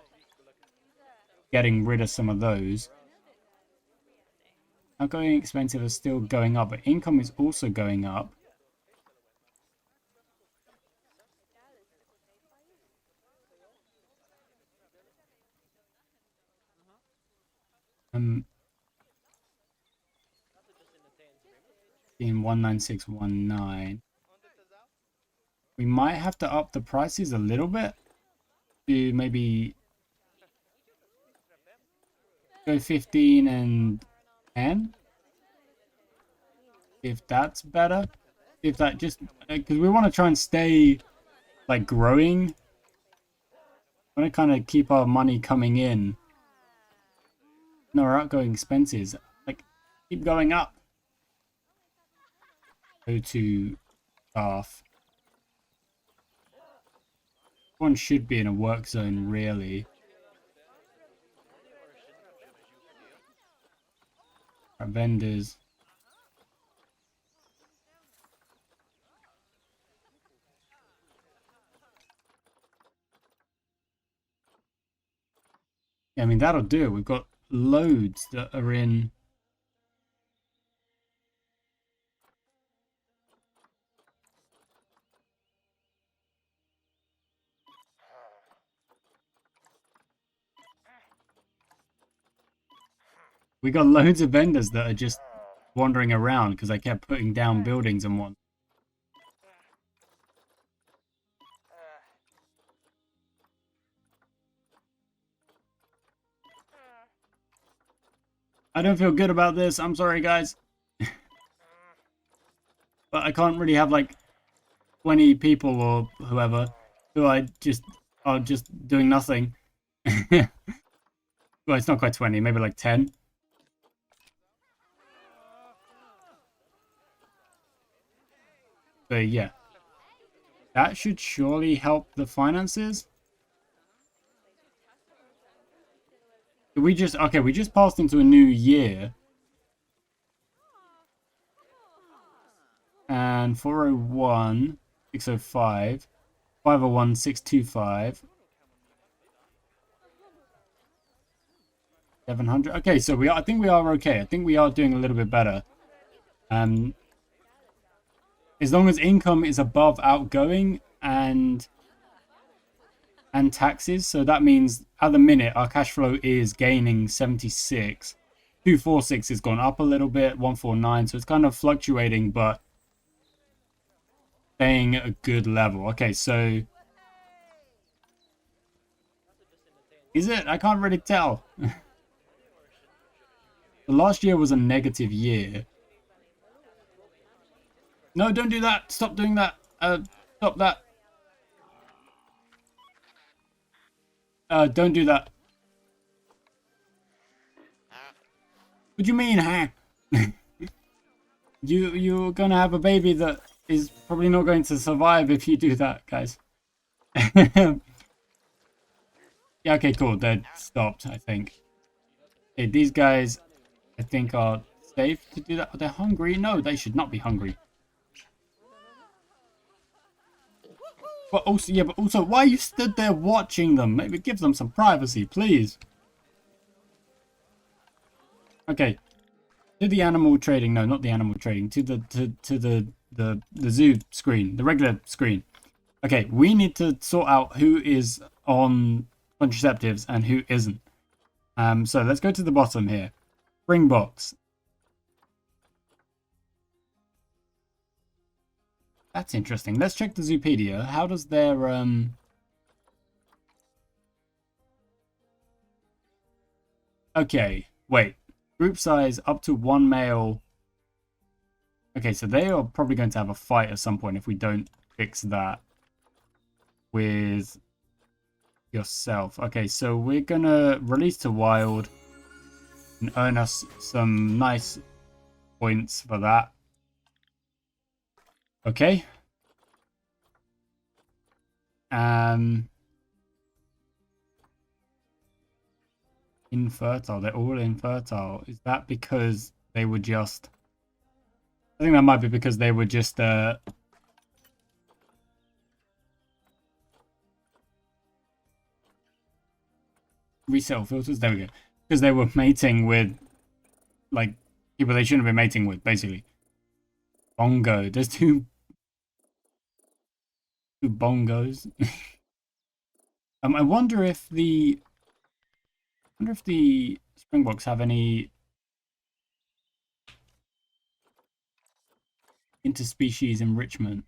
getting rid of some of those. Outgoing expenses are still going up, but income is also going up. In 19619. We might have to up the prices a little bit to maybe go 15 and 10. If that's better. If that just, because we want to try and stay like growing. We want to kind of keep our money coming in. No, our outgoing expenses like keep going up. Go to staff. One should be in a work zone, really. Our vendors. Yeah, I mean, that'll do. We've got loads that are in. We got loads of vendors that are just wandering around because I kept putting down buildings and one. I don't feel good about this. I'm sorry, guys. But I can't really have like 20 people or whoever So I just are just doing nothing. Well, it's not quite 20, maybe like 10. But yeah, that should surely help the finances. We just, okay, we just passed into a new year. And 401, 605, 501, 625, 700. Okay, so I think we are okay. I think we are doing a little bit better. As long as income is above outgoing and taxes, so that means at the minute our cash flow is gaining 76. 246 has gone up a little bit, 149, so it's kind of fluctuating, but staying at a good level. Okay, so is it? I can't really tell. The last year was a negative year. No, don't do that. Stop doing that. Stop that. Don't do that. What do you mean, hack? You're gonna have a baby that is probably not going to survive if you do that, guys. Yeah, okay, cool. They're stopped, I think. Okay, these guys, I think, are safe to do that. Are they hungry? No, they should not be hungry. But also, yeah, but also, why you stood there watching them? Maybe give them some privacy, please. Okay, to the animal trading. No, not the animal trading. To the zoo screen, the regular screen. Okay, we need to sort out who is on contraceptives and who isn't. So let's go to the bottom here. Springboks. That's interesting. Let's check the Zoopedia. How does their Okay, wait. Group size up to 1 male. Okay, so they are probably going to have a fight at some point if we don't fix that with yourself. Okay, so we're gonna release to wild and earn us some nice points for that. Okay. Infertile. They're all infertile. Is that because they were just... I think that might be because they were just resale filters. There we go. Because they were mating with like people they shouldn't have been mating with, basically. Bongo. There's two bongos. I wonder if the Springboks have any interspecies enrichment.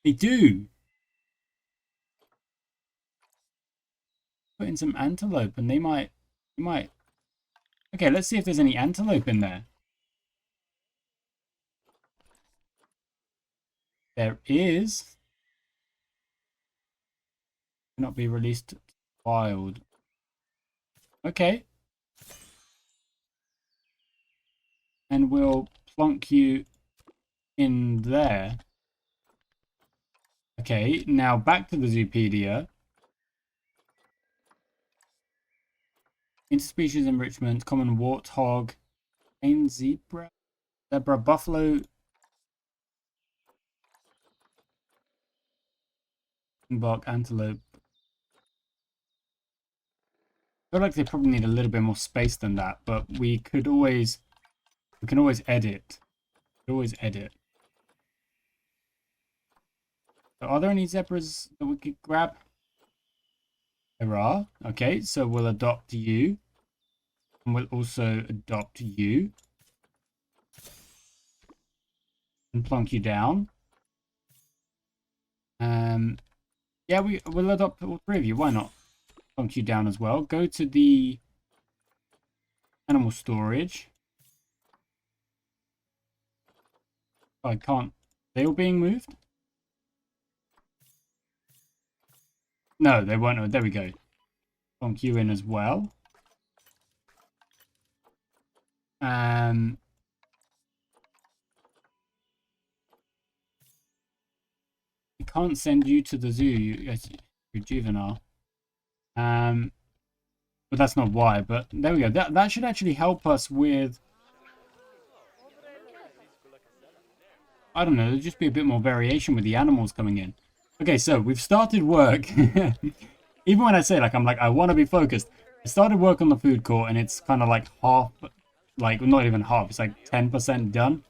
They do. Put in some antelope and they might. Okay, let's see if there's any antelope in there. There is. Cannot be released wild. Okay. And we'll plonk you in there. Okay, now back to the Zoopedia. Interspecies enrichment, common warthog, plain zebra, buffalo, bark, antelope. I feel like they probably need a little bit more space than that, but we can always edit. So are there any zebras that we could grab? There are. Okay, so we'll adopt you. And we'll also adopt you. And plonk you down. Yeah, we'll adopt all three of you. Why not? Plonk you down as well. Go to the animal storage. Oh, I can't. They all being moved? No, they weren't. There we go. Bonk you in as well. I can't send you to the zoo. You're juvenile. But that's not why. But there we go. That should actually help us with. I don't know. There'll just be a bit more variation with the animals coming in. Okay, so we've started work. Even when I say like I want to be focused. I started work on the food court and it's kind of like half, like not even half. It's like 10% done.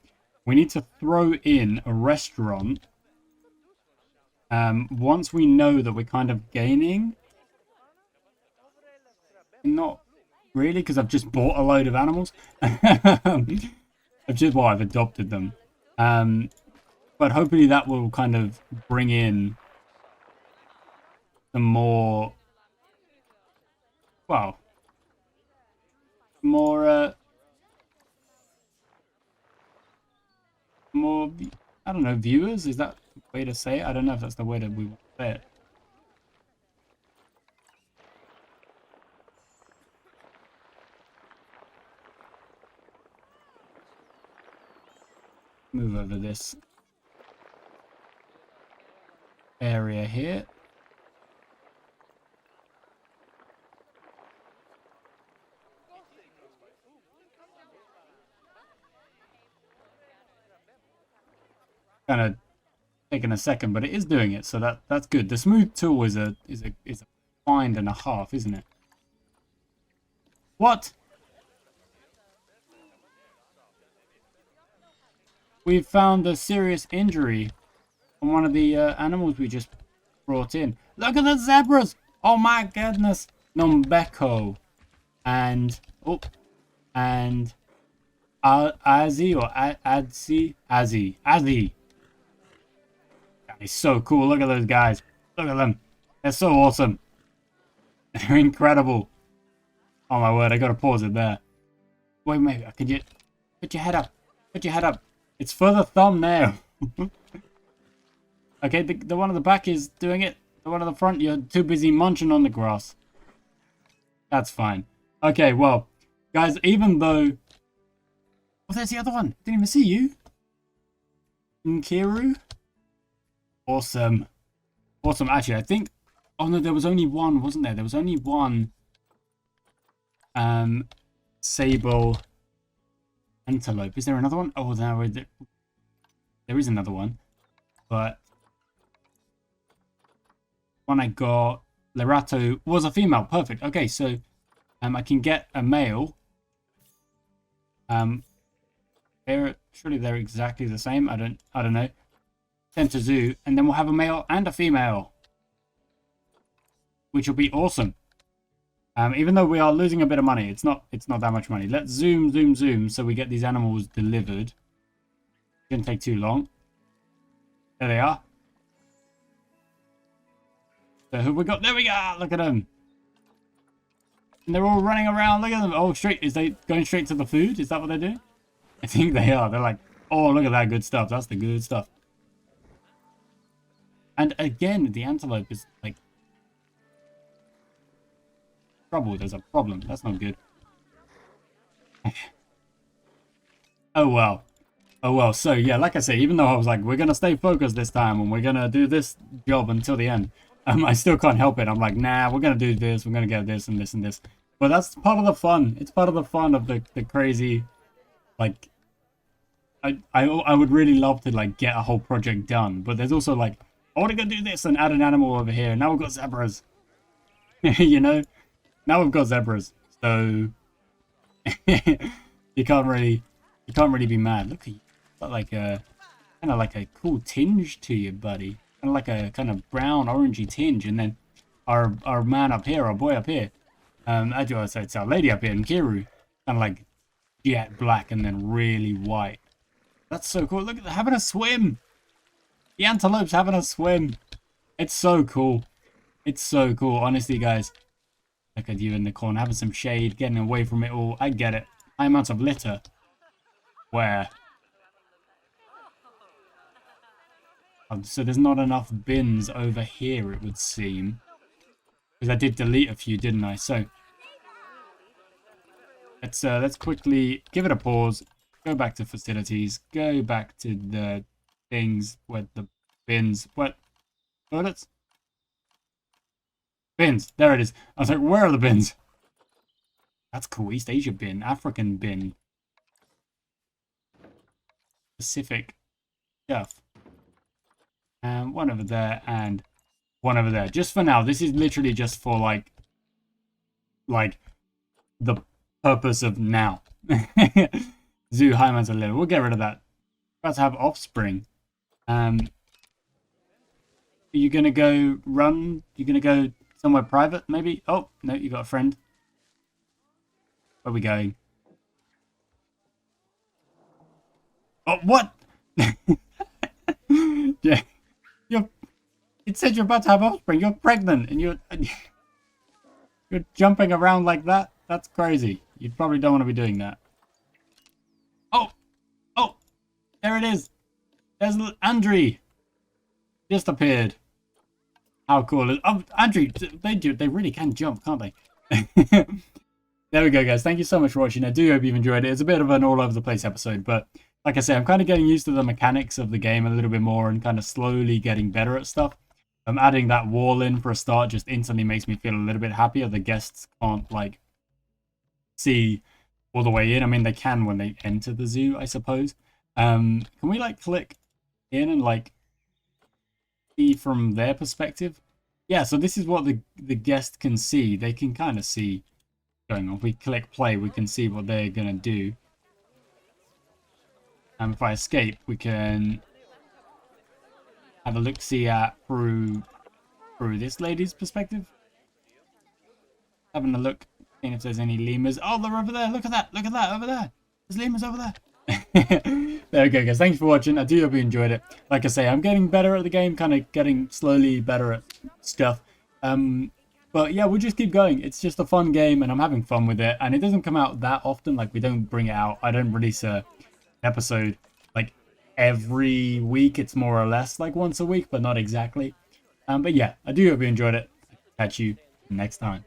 We need to throw in a restaurant. Once we know that we're kind of gaining. Not really, because I've just bought a load of animals. I've adopted them. But hopefully that will kind of bring in some more, well, more, I don't know, viewers? Is that the way to say it? I don't know if that's the way that we want to say it. Move over this area here. Kind of taking a second, but it is doing it, so that's good. The smooth tool is a find and a half, isn't it? What? We've found a serious injury on one of the animals we just brought in. Look at the zebras! Oh my goodness! Nombeko and Azzy or Azzy. That is so cool. Look at those guys. Look at them. They're so awesome. They're incredible. Oh my word! I gotta pause it there. Wait, maybe could you put your head up? Put your head up. It's for the thumbnail. Okay, the one at the back is doing it. The one at the front, you're too busy munching on the grass. That's fine. Okay, well, guys, even though... Oh, there's the other one. Didn't even see you. Nkiru. Awesome. Awesome. Actually, I think... Oh, no, there was only one, wasn't there? There was only one... Sable... Antelope. Is there another one? Oh, there is another one. But one I got, Lerato, was a female. Perfect. Okay, so I can get a male. Surely they're exactly the same. I don't know. Send to zoo, and then we'll have a male and a female, which will be awesome. Even though we are losing a bit of money, it's not that much money. Let's zoom, so we get these animals delivered. Shouldn't take too long. There they are. So who we got? There we go. Look at them. And they're all running around. Look at them. Oh, is they going straight to the food? Is that what they're doing? I think they are. They're like, oh, look at that good stuff. That's the good stuff. And again, the antelope is like trouble. There's a problem. That's not good. Oh well. Oh well. So yeah, like I say, even though I was like, we're gonna stay focused this time and we're gonna do this job until the end, I still can't help it. I'm like, nah, we're gonna do this. We're gonna get this and this and this. But that's part of the fun. It's part of the fun of the crazy. Like, I would really love to like get a whole project done, but there's also like, I want to go do this and add an animal over here. Now we've got zebras. You know. Now we've got zebras, so you can't really be mad. Look at you, got like a kind of like a cool tinge to you, buddy. Kind of like a kind of brown, orangey tinge, and then our man up here, our boy up here, actually I said it's our lady up here, Nkiru, kind of like jet black and then really white. That's so cool. Look at having a swim. The antelope's having a swim. It's so cool. It's so cool, honestly, guys. Look at you in the corner, having some shade, getting away from it all. I get it. High amounts of litter. Where? So there's not enough bins over here, it would seem. Because I did delete a few, didn't I? So let's quickly give it a pause. Go back to facilities. Go back to the things where the bins. What? Toilets? Bins. There it is. I was like, where are the bins? That's cool. East Asia bin. African bin. Pacific stuff. And one over there and one over there. Just for now. This is literally just for like the purpose of now. Zoo Hyman's a little. We'll get rid of that. About to have offspring. Are you gonna go run? You gonna go somewhere private, maybe? Oh no, you got a friend. Where are we going? Oh, what? Yeah, it said you're about to have offspring. You're pregnant, and you're jumping around like that. That's crazy. You probably don't want to be doing that. Oh, there it is. There's Andre. Just appeared. How cool is... Oh, Andre, they really can jump, can't they? There we go, guys. Thank you so much for watching. I do hope you've enjoyed it. It's a bit of an all-over-the-place episode, but like I say, I'm kind of getting used to the mechanics of the game a little bit more and kind of slowly getting better at stuff. Adding that wall in for a start just instantly makes me feel a little bit happier. The guests can't, like, see all the way in. I mean, they can when they enter the zoo, I suppose. Can we, like, click in and, like, see from their perspective? Yeah, so this is what the guest can see. They can kind of see going on. If we click play, we can see what they're going to do. And if I escape, we can have a look-see at through this lady's perspective. Having a look, seeing if there's any lemurs. Oh, they're over there. Look at that. Look at that over there. There's lemurs over there. There we go, guys. Thanks for watching. I do hope you enjoyed it. Like I say, I'm getting better at the game, kind of getting slowly better at stuff. But yeah, we'll just keep going. It's just a fun game, and I'm having fun with it. And it doesn't come out that often. Like, we don't bring it out. I don't release a episode like every week. It's more or less like once a week, but not exactly. But yeah, I do hope you enjoyed it. Catch you next time.